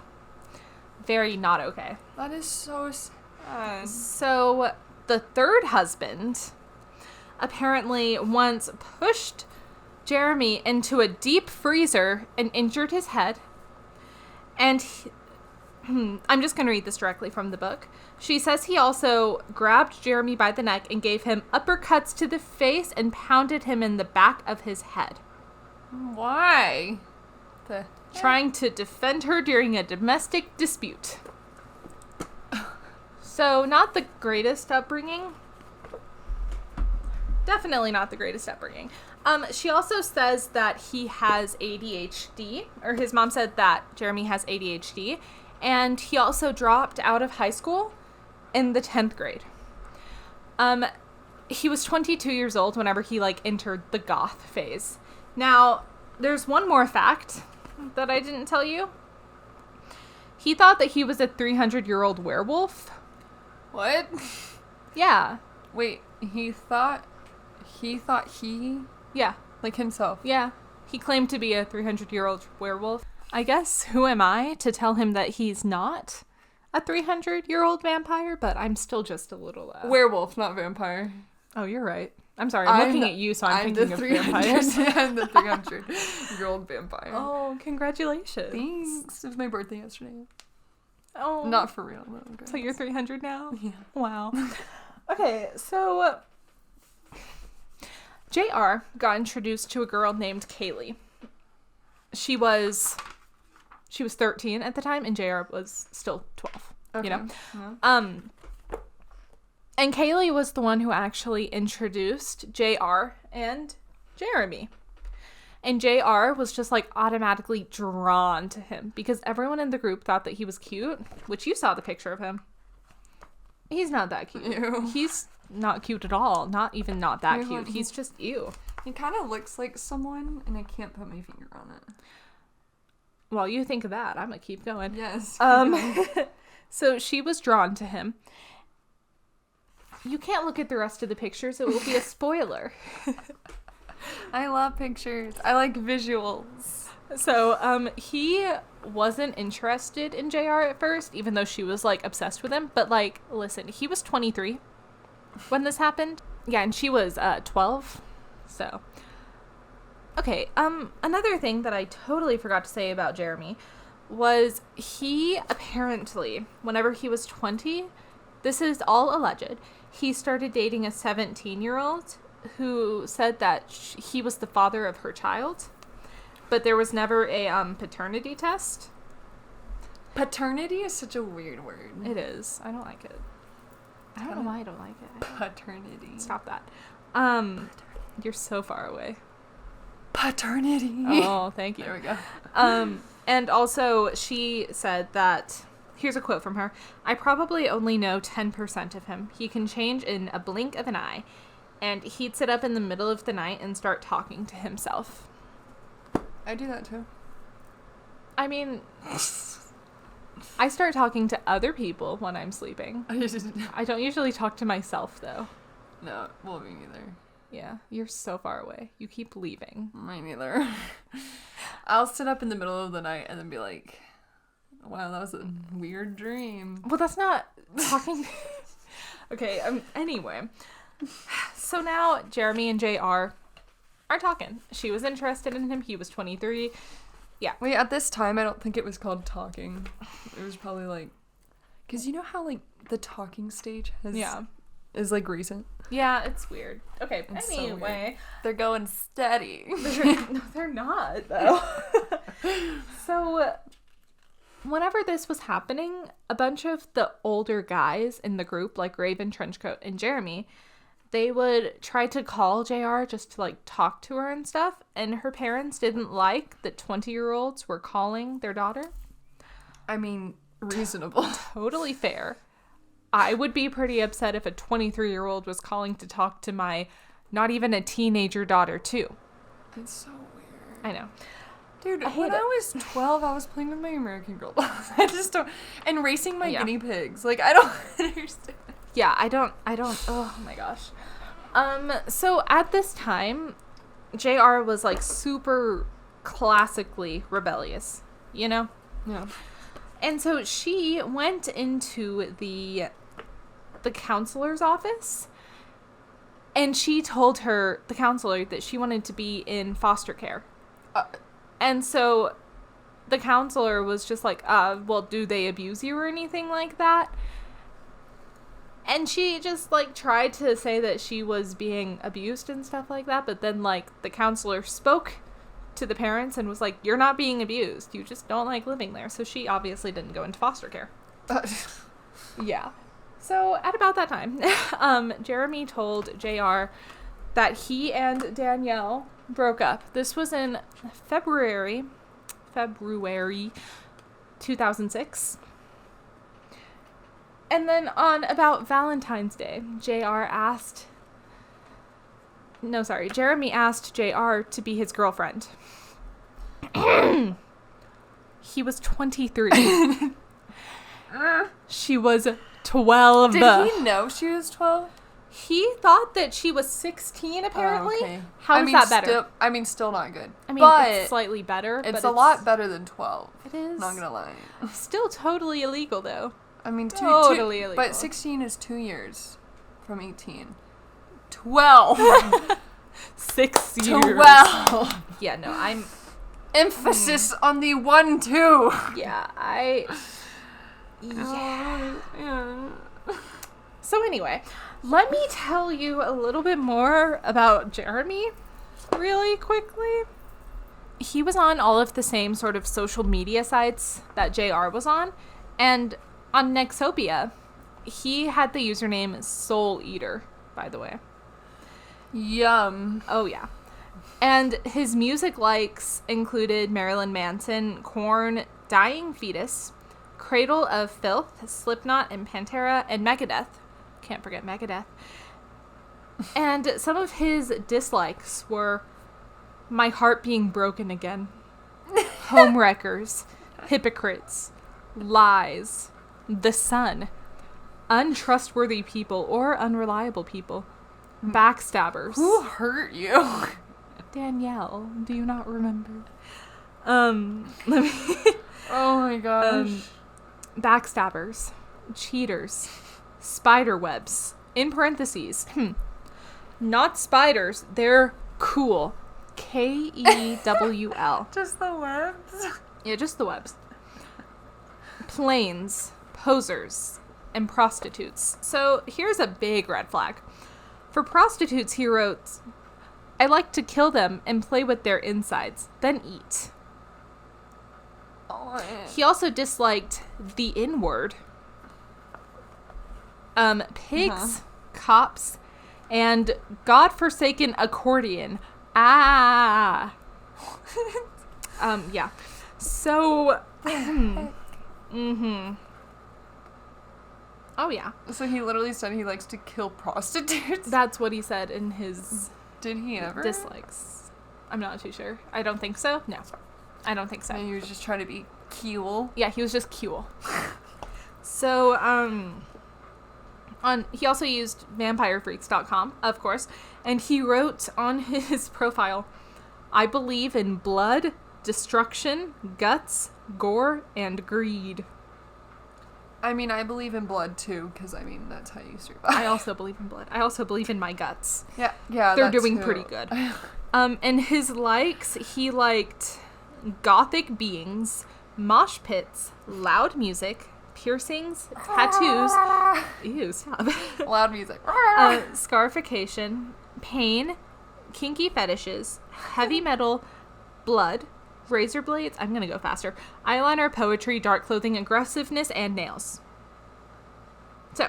Very not okay. That is so sad. So, the third husband apparently once pushed Jeremy into a deep freezer and injured his head. And I'm just going to read this directly from the book. She says he also grabbed Jeremy by the neck and gave him uppercuts to the face and pounded him in the back of his head. Why? Trying to defend her during a domestic dispute. So, not the greatest upbringing. Definitely not the greatest upbringing. She also says that he has ADHD, or his mom said that Jeremy has ADHD, and he also dropped out of high school in the 10th grade. He was 22 years old whenever he, entered the goth phase. Now, there's one more fact that I didn't tell you. He thought that he was a 300-year-old werewolf. What? Yeah. Wait, he thought he... Yeah. Like himself. Yeah. He claimed to be a 300-year-old werewolf. I guess, who am I to tell him that he's not a 300-year-old vampire? But I'm still just a little... Werewolf, not vampire. Oh, you're right. I'm sorry. I'm looking at you, so I'm thinking of vampires. I'm the 300-year-old vampire. Oh, congratulations. Thanks. It was my birthday yesterday. Oh. Not for real, though. Okay. So you're 300 now? Yeah. Wow. Okay, so... JR got introduced to a girl named Kaylee. She was 13 at the time, and JR was still 12. Okay. You know? Yeah. And Kaylee was the one who actually introduced JR and Jeremy. And JR was just automatically drawn to him because everyone in the group thought that he was cute, which you saw the picture of him. He's not that cute. Ew. He's not cute at all. Not even not that Ew. cute. He's just ew. He kind of looks like someone, and I can't put my finger on it. Well, you think of that. I'm gonna keep going. Yes. So she was drawn to him. You can't look at the rest of the pictures. It will be a spoiler. I love pictures. I like visuals. So, he wasn't interested in JR at first, even though she was, obsessed with him. But, listen, he was 23 when this happened. Yeah, and she was, 12. So, okay, another thing that I totally forgot to say about Jeremy was he apparently, whenever he was 20, this is all alleged, he started dating a 17-year-old who said that he was the father of her child, but there was never a paternity test. Paternity is such a weird word. It is. I don't like it. I don't know why I don't like it. Paternity. Stop that. You're so far away. Paternity. Oh, thank you. There we go. And also she said that, here's a quote from her, "I probably only know 10% of him. He can change in a blink of an eye. And he'd sit up in the middle of the night and start talking to himself." I do that too. I mean, I start talking to other people when I'm sleeping. I don't usually talk to myself, though. No, well, me neither. Yeah, you're so far away. You keep leaving. Me neither. I'll sit up in the middle of the night and then be like, wow, that was a weird dream. Well, that's not talking. Okay, anyway. So now Jeremy and JR are talking. She was interested in him. He was 23. Yeah. Wait, at this time, I don't think it was called talking. It was probably like, because you know how like the talking stage is like recent? Yeah, it's weird. Okay, It's anyway. so weird. They're going steady. No, they're not, though. So, whenever this was happening, a bunch of the older guys in the group, like Raven, Trenchcoat, and Jeremy, they would try to call JR just to, like, talk to her and stuff, and her parents didn't like that 20-year-olds were calling their daughter. I mean, reasonable. Totally fair. I would be pretty upset if a 23-year-old was calling to talk to my not even a teenager daughter, too. It's so weird. I know. Dude, when I was 12, I was playing with my American Girl dolls. I just don't... And racing my guinea pigs. Like, I don't understand. Yeah, I don't... Oh, my gosh. So, at this time, JR was, like, super classically rebellious, you know? Yeah. And so, she went into the counselor's office, and she told the counselor that she wanted to be in foster care. And so the counselor was just like, well, do they abuse you or anything like that? And she just, like, tried to say that she was being abused and stuff like that, but then, like, the counselor spoke to the parents and was like, you're not being abused, you just don't like living there. So she obviously didn't go into foster care. Yeah. So at about that time, Jeremy told JR that he and Danielle broke up. This was in February 2006. And then on about Valentine's Day, Jeremy asked JR to be his girlfriend. He was 23. She was 12. Did he know she was 12? He thought that she was 16, apparently. Oh, okay. How is that better? Still not good. I mean, but it's slightly better. It's but a lot better than 12. It is. Not gonna lie. Still totally illegal, though. I mean, totally illegal. But 16 is 2 years from 18. 12. 6 years. 12. Yeah, no, I'm... Emphasis on the 1, 2. Yeah, Yeah. So anyway, let me tell you a little bit more about Jeremy really quickly. He was on all of the same sort of social media sites that JR was on, and on Nexopia, he had the username Soul Eater, by the way. Yum. Oh, yeah. And his music likes included Marilyn Manson, Korn, Dying Fetus, Cradle of Filth, Slipknot, and Pantera, and Megadeth. Can't forget Megadeth. And some of his dislikes were My Heart Being Broken Again, Homewreckers, Hypocrites, Lies, The Sun, Untrustworthy People or Unreliable People, Backstabbers. Who hurt you? Danielle, do you not remember? Let me... Oh my gosh. Backstabbers, cheaters, spiderwebs, in parentheses, not spiders, they're cool, Kewl. Just the webs? Yeah, just the webs. planes, posers, and prostitutes. So here's a big red flag. For prostitutes, he wrote, I like to kill them and play with their insides, then eat. Oh. He also disliked the N-word. Pigs, cops, and godforsaken accordion. Yeah. So, Oh, yeah. So he literally said he likes to kill prostitutes? That's what he said in his Did he ever? dislikes. I'm not too sure. I don't think so. No. I don't think so. And he was just trying to be cool. Yeah, he was just cool. So, he also used vampirefreaks.com, of course, and he wrote on his profile, I believe in blood, destruction, guts, gore, and greed. I mean, I believe in blood too, because I mean, that's how you survive. I also believe in blood. I also believe in my guts. Yeah, They're doing pretty good. And his likes, he liked gothic beings, mosh pits, loud music, piercings, tattoos, ew, stop. Loud music. Scarification, pain, kinky fetishes, heavy metal, blood, razor blades, I'm gonna go faster, eyeliner, poetry, dark clothing, aggressiveness, and nails. So,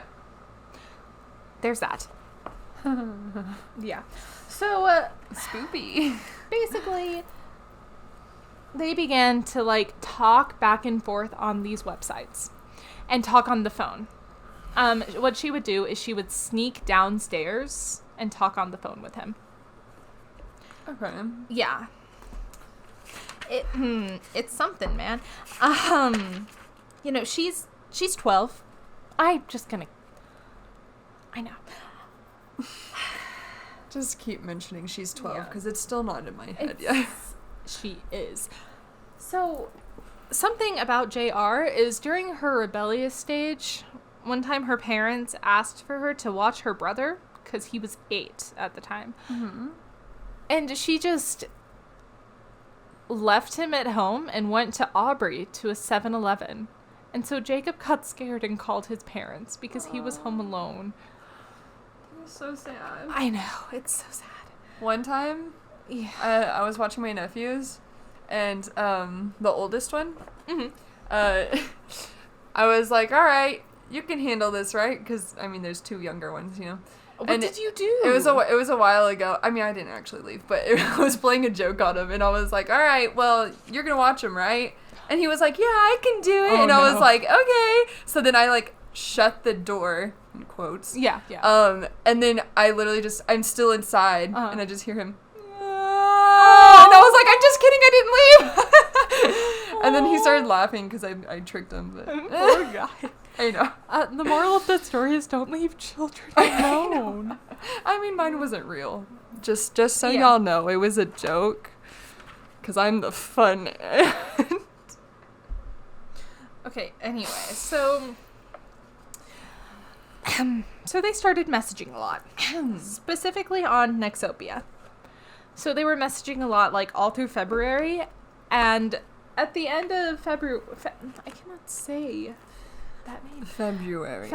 there's that. Yeah. So, Spoopy. basically, they began to, like, talk back and forth on these websites and talk on the phone. What she would do is she would sneak downstairs and talk on the phone with him. Okay. Yeah. It's something, man. You know, she's 12. I know. Just keep mentioning she's 12 because Yeah. it's still not in my head yet. She is. So, something about JR is during her rebellious stage, one time her parents asked for her to watch her brother because he was 8 at the time. Mm-hmm. And she just left him at home and went to Aubrey to a 7-Eleven. And so Jacob got scared and called his parents because he was home alone. It's so sad. I know, it's so sad. One time, Yeah. I was watching my nephews, and the oldest one, Mm-hmm. I was like, all right, you can handle this, right? Because, I mean, there's 2 younger ones, you know. What And did you do? It was a while ago. I mean, I didn't actually leave, but I was playing a joke on him, and I was like, all right, well, you're going to watch him, right? And he was like, yeah, I can do it. Oh, and I was no. like, okay. So then I, like, shut the door, in quotes. Yeah, yeah. And then I literally I'm still inside, Uh-huh. and I just hear him. And I was like, I'm just kidding, I didn't leave. And then he started laughing because I tricked him. But Poor guy. I know. The moral of the story is don't leave children alone. I mean, mine wasn't real. Just so Yeah. y'all know, it was a joke. Because I'm the fun. Okay, anyway, so they started messaging a lot, specifically on Nexopia. So they were messaging a lot, like, all through February, and at the end of February, I cannot say that name. February.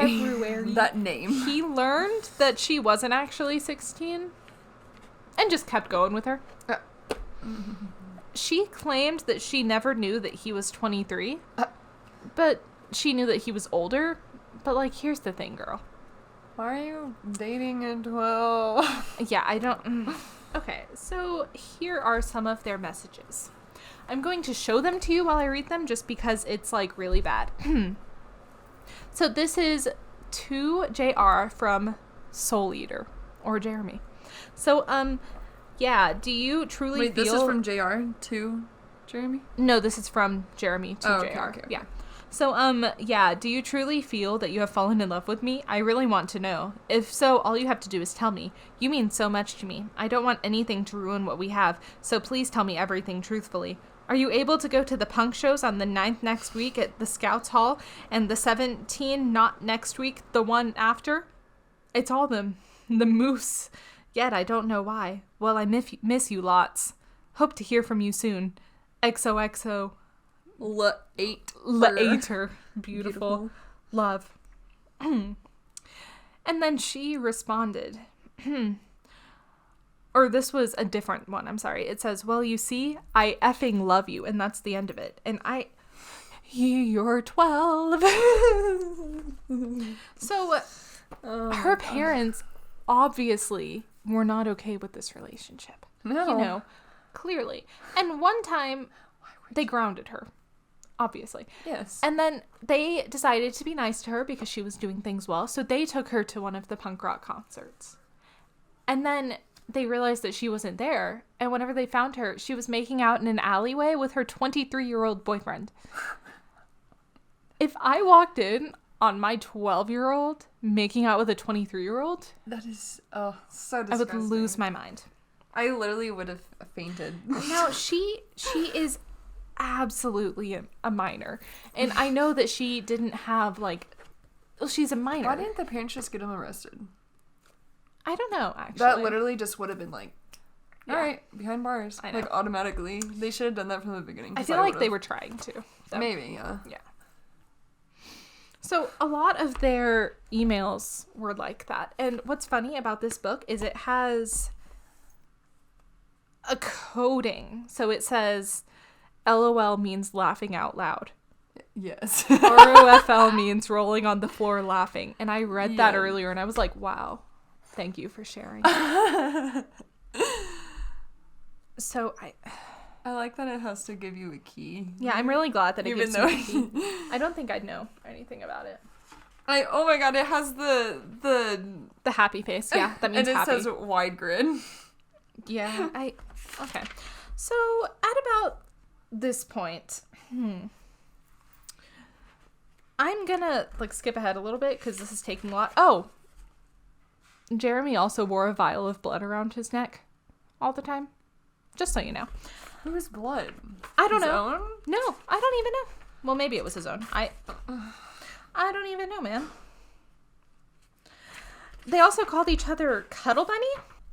That name. He learned that she wasn't actually 16, and just kept going with her. She claimed that she never knew that he was 23, but she knew that he was older. But, like, here's the thing, girl. Why are you dating a 12? Yeah, I don't... Okay, so here are some of their messages. I'm going to show them to you while I read them just because it's, like, really bad. So this is to JR from Soul Eater, or Jeremy. So, yeah, do you truly Wait, feel... this is from JR to Jeremy? No, this is from Jeremy to Oh, JR. okay. Yeah. So, yeah, do you truly feel that you have fallen in love with me? I really want to know. If so, all you have to do is tell me. You mean so much to me. I don't want anything to ruin what we have, so please tell me everything truthfully. Are you able to go to the punk shows on the 9th next week at the Scouts Hall, and the 17th not next week, the one after? It's all the moose. Yet I don't know why. Well, I miss you lots. Hope to hear from you soon. XOXO. Later. Beautiful. Love. And then she responded, or this was a different one, I'm sorry. It says, well, you see, I effing love you. And that's the end of it. And you're 12. So her parents obviously were not okay with this relationship. No. You know, clearly. And one time they grounded her, obviously. Yes. And then they decided to be nice to her because she was doing things well. So they took her to one of the punk rock concerts. And then they realized that she wasn't there. And whenever they found her, she was making out in an alleyway with her 23-year-old boyfriend. If I walked in on my 12-year-old making out with a 23-year-old, that is so disgusting. I would lose my mind. I literally would have fainted. Now, she is absolutely a minor. And I know that she didn't have, like... Well, she's a minor. Why didn't the parents just get him arrested? I don't know, actually. That literally just would have been like, all right, behind bars. I know. Like, automatically. They should have done that from the beginning. I feel like they were trying to. So. Maybe, yeah. Yeah. So a lot of their emails were like that. And what's funny about this book is it has a coding. So it says LOL means laughing out loud. Yes. ROFL means rolling on the floor laughing. And I read that earlier and I was like, wow, thank you for sharing. So I like that it has to give you a key. Yeah, I'm really glad that it gives you a key. Even I don't think I'd know anything about it. Oh my god, it has the happy face. Yeah, that means happy. happy. And it says wide grid. Yeah, okay. So at about this point, I'm gonna skip ahead a little bit because this is taking a lot. Oh, Jeremy also wore a vial of blood around his neck all the time. Just so you know. Whose blood? I don't His know. own? No, I don't even know. Well, maybe it was his own. I don't even know, man. They also called each other Cuddle Bunny.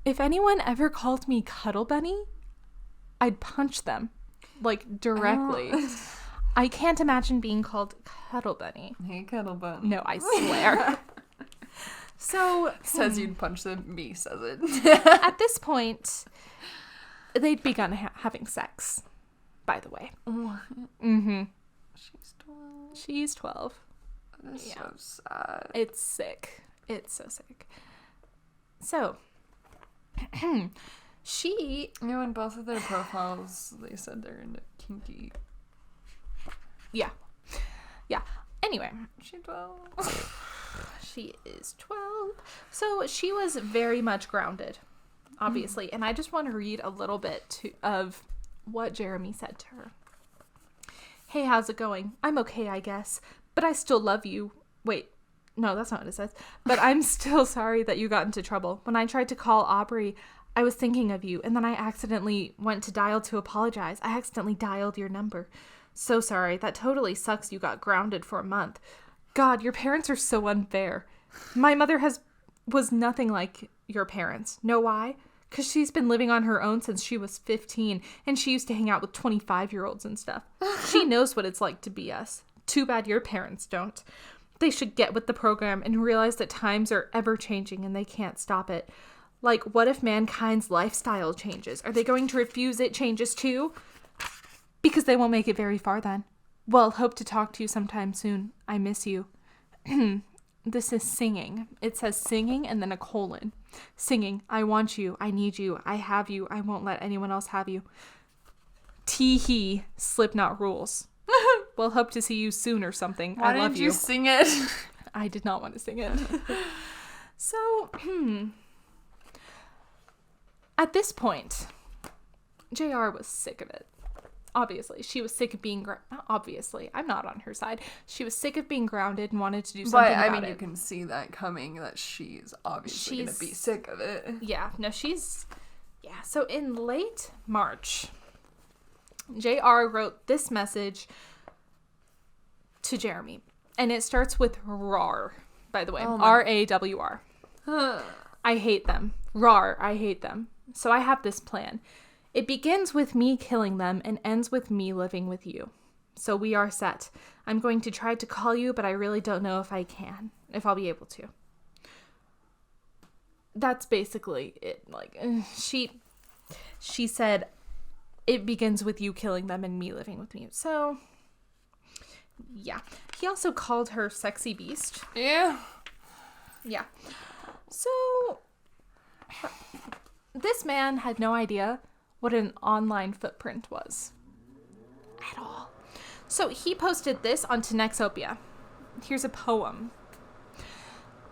If anyone ever called me Cuddle Bunny, I'd punch them, directly. I can't imagine being called Cuddle Bunny. Hey, Cuddle Bunny. No, I swear. So says you'd punch them. Me says it. At this point, they'd begun having sex. By the way. What? Mm-hmm. She's 12. She's 12. That's so sad. It's sick. It's so sick. So, she... You know, in both of their profiles, they said they're into kinky. Yeah. Yeah. Anyway. She's 12. She is 12. So, she was very much grounded, obviously. And I just want to read a little bit of what Jeremy said to her. Hey, how's it going? I'm okay, I guess. But I still love you. Wait, no, that's not what it says. But I'm still sorry that you got into trouble. When I tried to call Aubrey, I was thinking of you. And then I accidentally went to dial to apologize. I accidentally dialed your number. So sorry. That totally sucks you got grounded for a month. God, your parents are so unfair. My mother was nothing like your parents. Know why? Because she's been living on her own since she was 15, and she used to hang out with 25-year-olds and stuff. She knows what it's like to be us. Too bad your parents don't. They should get with the program and realize that times are ever-changing and they can't stop it. What if mankind's lifestyle changes? Are they going to refuse it changes too? Because they won't make it very far then. Well, hope to talk to you sometime soon. I miss you. This is singing. It says singing and then a colon. Singing. I want you. I need you. I have you. I won't let anyone else have you. Tee-hee. Slipknot rules. Well, hope to see you soon or something. Why I love didn't you sing it? I did not want to sing it. So, at this point, JR was sick of it. Obviously, she was sick of being obviously, I'm not on her side. She was sick of being grounded and wanted to do something about it. But I mean, you can see that coming, that she's obviously going to be sick of it. Yeah, no, yeah. So in late March, JR wrote this message to Jeremy, and it starts with RAR, by the way. RAWR. I hate them. RAR, I hate them. So I have this plan. It begins with me killing them and ends with me living with you. So we are set. I'm going to try to call you, but I really don't know if I'll be able to. That's basically it. Like, she said, it begins with you killing them and me living with me. So, yeah. He also called her sexy beast. Yeah. Yeah. So, this man had no idea what an online footprint was. At all. So, he posted this onto Nexopia. Here's a poem.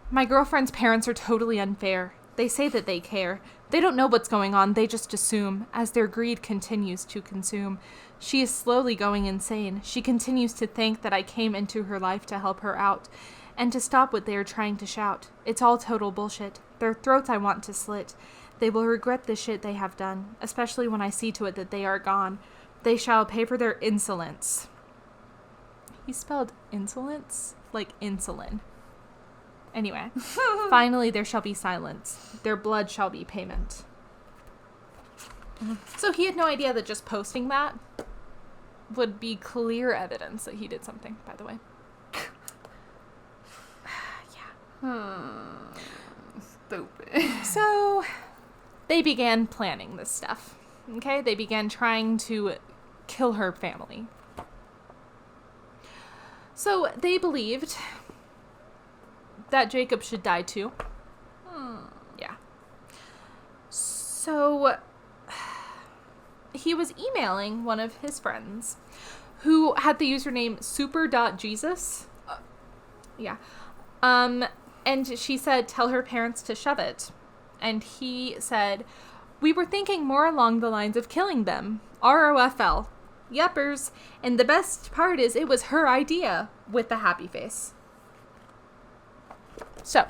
My girlfriend's parents are totally unfair. They say that they care. They don't know what's going on, they just assume, as their greed continues to consume. She is slowly going insane. She continues to think that I came into her life to help her out, and to stop what they are trying to shout. It's all total bullshit. Their throats I want to slit. They will regret the shit they have done, especially when I see to it that they are gone. They shall pay for their insolence. He spelled insolence like insulin. Anyway, finally there shall be silence. Their blood shall be payment. So he had no idea that just posting that would be clear evidence that he did something, by the way. Yeah. Stupid. So they began planning this stuff. Okay? They began trying to kill her family. So they believed that Jacob should die too. Yeah. So he was emailing one of his friends who had the username super.jesus. Yeah. And she said, tell her parents to shove it. And he said, we were thinking more along the lines of killing them. ROFL. Yuppers. And the best part is it was her idea, with the happy face. So,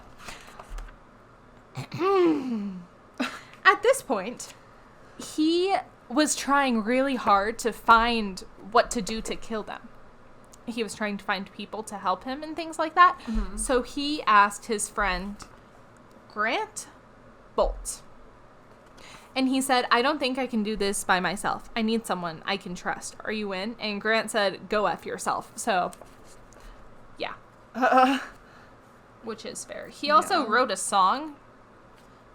at this point, he was trying really hard to find what to do to kill them. He was trying to find people to help him and things like that. Mm-hmm. So he asked his friend, Grant Bolt. And he said, I don't think I can do this by myself. I need someone I can trust. Are you in? And Grant said, go F yourself. So, yeah. Which is fair. He also wrote a song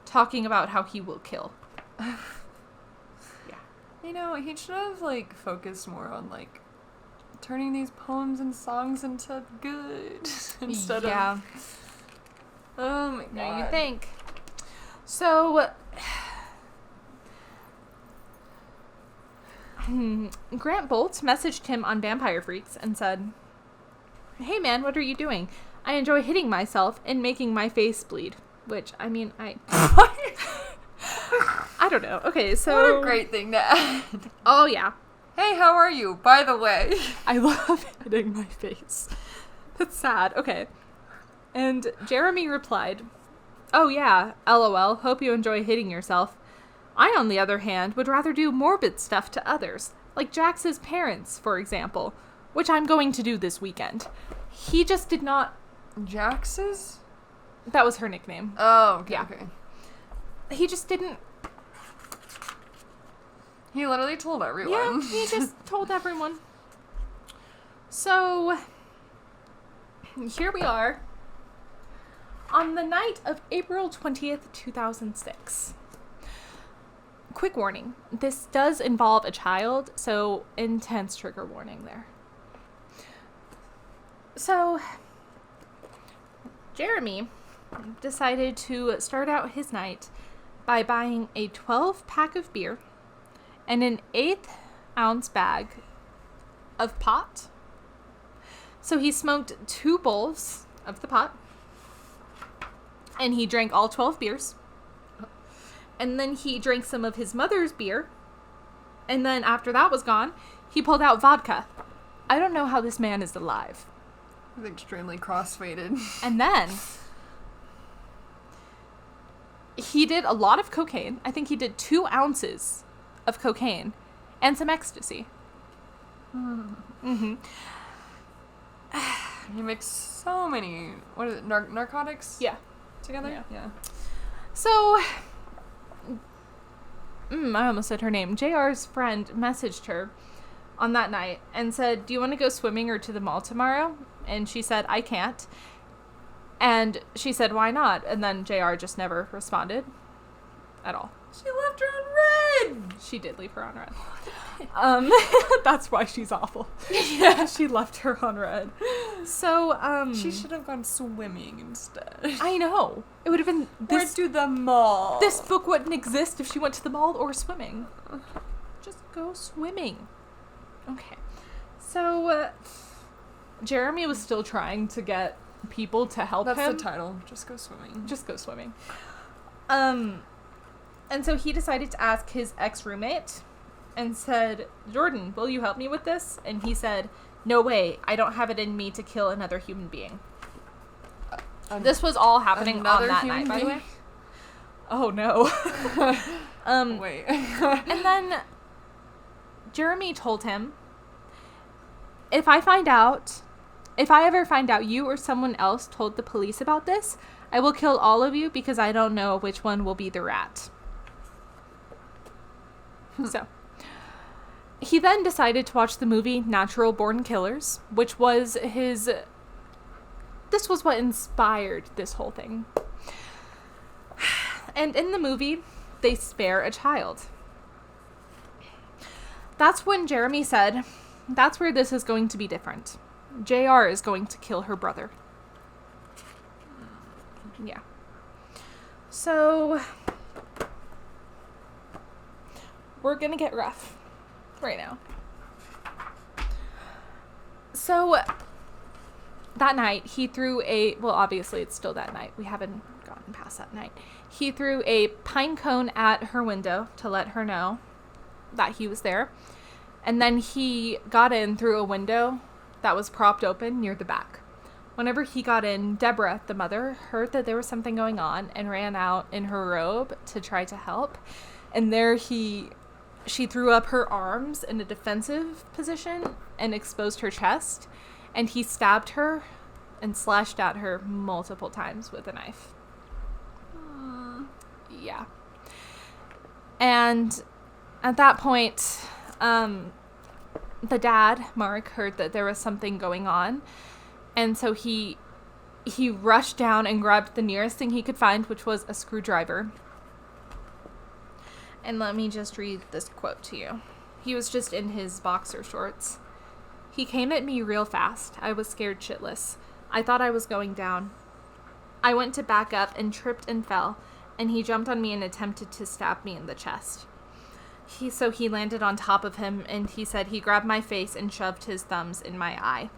talking about how he will kill. Yeah. You know, he should have, like, focused more on, like, turning these poems and songs into good instead of... Oh, my God. No, you think. So... Grant Bolt messaged him on Vampire Freaks and said, hey, man, what are you doing? I enjoy hitting myself and making my face bleed. Which, I mean, I don't know. Okay, so... What a great thing to add. Oh, yeah. Hey, how are you? By the way. I love hitting my face. That's sad. Okay. And Jeremy replied, oh, yeah, LOL. Hope you enjoy hitting yourself. I, on the other hand, would rather do morbid stuff to others. Like Jax's parents, for example. Which I'm going to do this weekend. He just did not... Jax's? That was her nickname. Oh, okay, yeah. Okay. He just didn't... He literally told everyone. Yeah, he just told everyone. So, here we are. On the night of April 20th, 2006. Quick warning. This does involve a child, so intense trigger warning there. So, Jeremy decided to start out his night by buying a 12-pack of beer and an 1/8-ounce bag of pot. So he smoked 2 bowls of the pot, and he drank all 12 beers. And then he drank some of his mother's beer, and then after that was gone, he pulled out vodka. I don't know how this man is alive. He's extremely cross-faded. And then he did a lot of cocaine. I think he did 2 ounces of cocaine and some ecstasy. Mm-hmm. He mixed so many, what is it, narcotics? Yeah. Together? Yeah. So, I almost said her name. JR's friend messaged her on that night and said, "Do you want to go swimming or to the mall tomorrow?" And she said, "I can't." And she said, "Why not?" And then JR just never responded at all. She left her on red. She did leave her on red. That's why she's awful. Yeah. She left her on red. So, she should have gone swimming instead. I know. It would have been Or to the mall. This book wouldn't exist if she went to the mall or swimming. Just go swimming. Okay. So, Jeremy was still trying to get people to help him. That's the title. Just go swimming. Just go swimming. And so he decided to ask his ex-roommate and said, "Jordan, will you help me with this?" And he said, "No way. I don't have it in me to kill another human being." This was all happening on that night, by the way. Oh, no. Wait. And then Jeremy told him, if I ever find out you or someone else told the police about this, I will kill all of you because I don't know which one will be the rat. So, he then decided to watch the movie Natural Born Killers, which was this was what inspired this whole thing. And in the movie, they spare a child. That's when Jeremy said, "That's where this is going to be different. JR is going to kill her brother." Yeah. So, we're gonna get rough right now. So, that night, he threw obviously it's still that night. We haven't gotten past that night. He threw a pine cone at her window to let her know that he was there. And then he got in through a window that was propped open near the back. Whenever he got in, Deborah, the mother, heard that there was something going on and ran out in her robe to try to help. And there she threw up her arms in a defensive position and exposed her chest. And he stabbed her and slashed at her multiple times with a knife. Yeah. And at that point, the dad, Mark, heard that there was something going on. And so he rushed down and grabbed the nearest thing he could find, which was a screwdriver. And let me just read this quote to you. He was just in his boxer shorts. "He came at me real fast. I was scared shitless. I thought I was going down. I went to back up and tripped and fell, and he jumped on me and attempted to stab me in the chest. So he landed on top of him, and he said he grabbed my face and shoved his thumbs in my eye."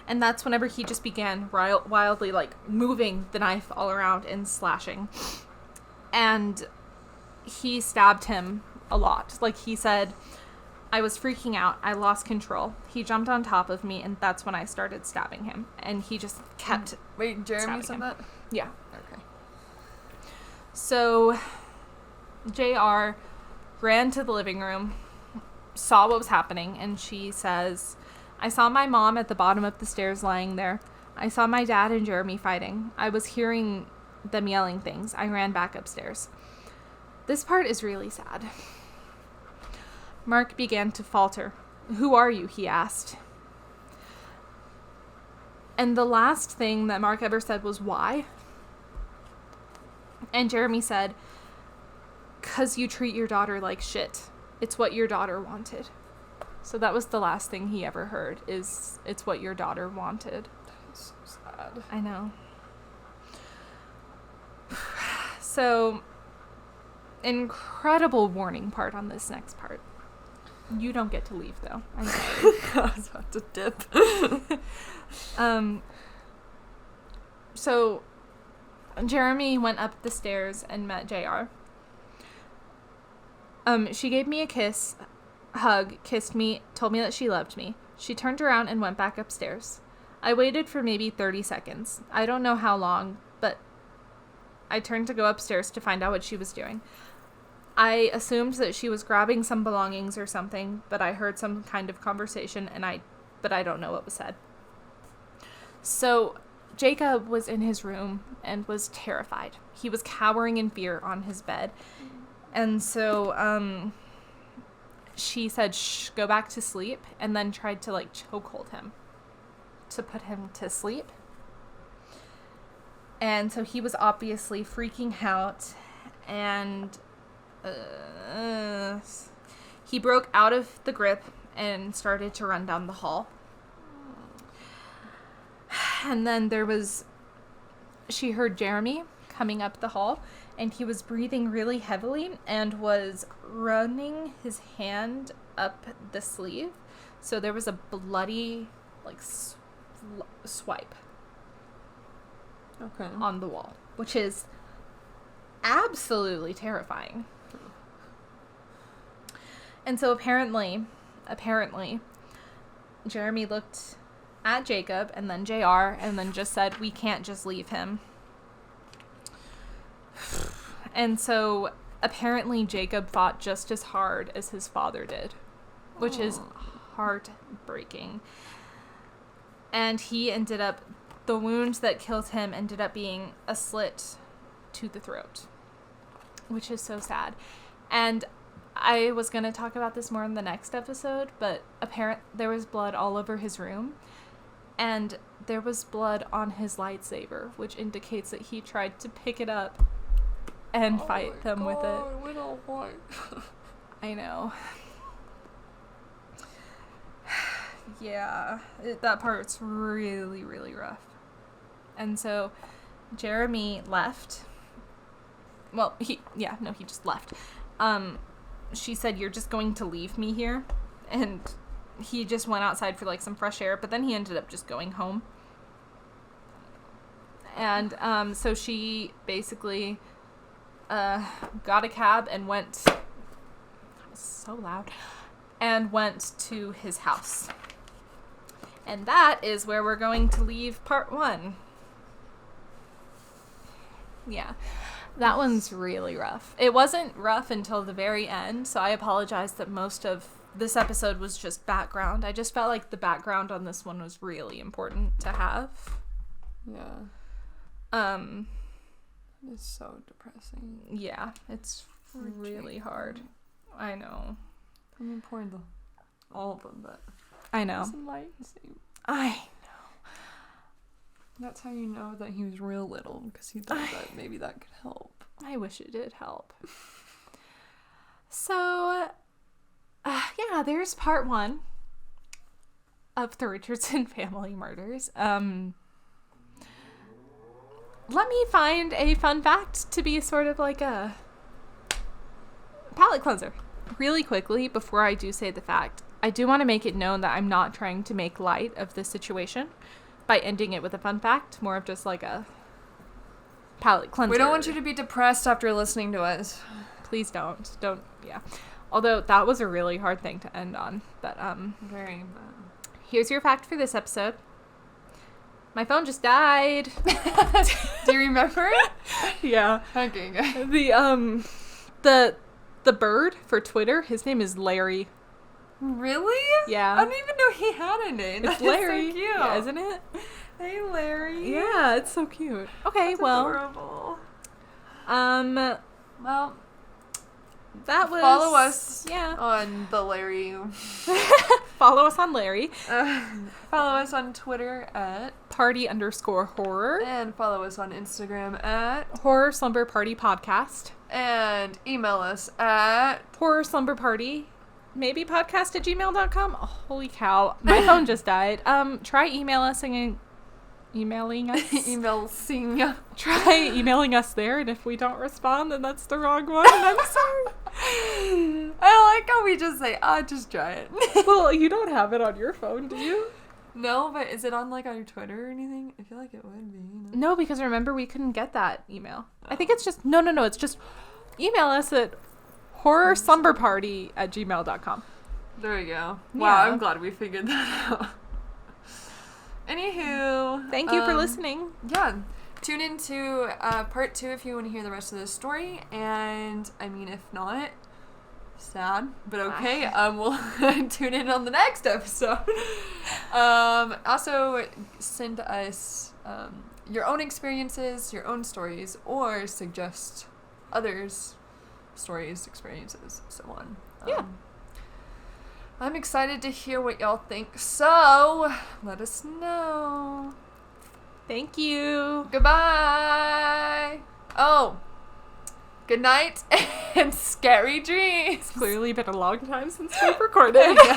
And that's whenever he just began wildly, moving the knife all around and slashing. And he stabbed him a lot. He said, "I was freaking out. I lost control. He jumped on top of me, and that's when I started stabbing him." And he just kept Wait, Jeremy said him. that? Yeah. Okay. So, JR ran to the living room, saw what was happening, and she says, "I saw my mom at the bottom of the stairs lying there. I saw my dad and Jeremy fighting. I was hearing them yelling things. I ran back upstairs." This part is really sad. Mark began to falter. "Who are you?" he asked. And the last thing that Mark ever said was, "Why?" And Jeremy said, "'Cause you treat your daughter like shit. It's what your daughter wanted." So that was the last thing he ever heard, is "it's what your daughter wanted." That's so sad. I know. So, incredible warning part on this next part. You don't get to leave, though. I'm sorry. I was about to dip. So, Jeremy went up the stairs and met JR. She gave me a kiss, hug, kissed me, told me that she loved me. She turned around and went back upstairs. I waited for maybe 30 seconds. I don't know how long, but I turned to go upstairs to find out what she was doing. I assumed that she was grabbing some belongings or something, but I heard some kind of conversation, but I don't know what was said. So, Jacob was in his room and was terrified. He was cowering in fear on his bed. And so, she said, shh, go back to sleep, and then tried to, like, chokehold him to put him to sleep. And so he was obviously freaking out, and he broke out of the grip and started to run down the hall. And then she heard Jeremy coming up the hall, and he was breathing really heavily and was running his hand up the sleeve. So there was a bloody, like, swipe on the wall, which is absolutely terrifying. And so apparently, Jeremy looked at Jacob and then JR and then just said, we can't just leave him. And so apparently Jacob fought just as hard as his father did, which is heartbreaking. And the wound that killed him ended up being a slit to the throat, which is so sad. And I was going to talk about this more in the next episode, but there was blood all over his room, and there was blood on his lightsaber, which indicates that he tried to pick it up and fight them with it. We don't want. I know. Yeah, that part's really, really rough. And so Jeremy left. Well, he just left. She said, you're just going to leave me here? And he just went outside for, like, some fresh air, but then he ended up just going home. And so she basically got a cab and went... That was so loud. And went to his house. And that is where we're going to leave part 1. Yeah. That one's really rough. It wasn't rough until the very end, so I apologize that most of this episode was just background. I just felt like the background on this one was really important to have. Yeah. It's so depressing. Yeah, it's really hard. I know. I mean, poor all of them, but... I know. I know. That's how you know that he was real little, because he thought that maybe that could help. I wish it did help. So, yeah, there's part 1 of the Richardson family murders. Let me find a fun fact to be sort of like a palate cleanser. Really quickly, before I do say the fact, I do want to make it known that I'm not trying to make light of this situation by ending it with a fun fact, more of just like a palate cleanser. We don't want you to be depressed after listening to us. Please don't. Yeah. Although that was a really hard thing to end on. But, Very. Here's your fact for this episode. My phone just died. Do you remember? Yeah. Okay, good. The bird for Twitter, his name is Larry. Really? Yeah. I didn't even know he had a name. It's Larry. So cute. Yeah, isn't it? Hey, Larry. Yeah, it's so cute. Okay, That's well. adorable. Well, that was... Follow us on the Larry. Follow us on Larry. Follow us on Twitter at @party_horror. And follow us on Instagram at Horror Slumber Party Podcast. And email us at Horror Slumber Party. Maybe podcast@gmail.com. Oh, holy cow. My phone just died. Try emailing us. Try emailing us there, and if we don't respond, then that's the wrong one. I'm sorry. I like how we just say, just try it. Well, you don't have it on your phone, do you? No, but is it on, like, on your Twitter or anything? I feel like it would be, you know? No, because remember, we couldn't get that email. I think it's just... No, it's just email us at horrorslumberparty@gmail.com. There we go. Yeah. Wow, I'm glad we figured that out. Anywho. Thank you for listening. Yeah. Tune into part 2 if you want to hear the rest of this story. And, I mean, if not, sad, but okay. We'll tune in on the next episode. Also, send us your own experiences, your own stories, or suggest others' stories, experiences, so on. Yeah. I'm excited to hear what y'all think. So, let us know. Thank you. Goodbye. Oh, good night and scary dreams. It's clearly been a long time since we've recorded. Yeah.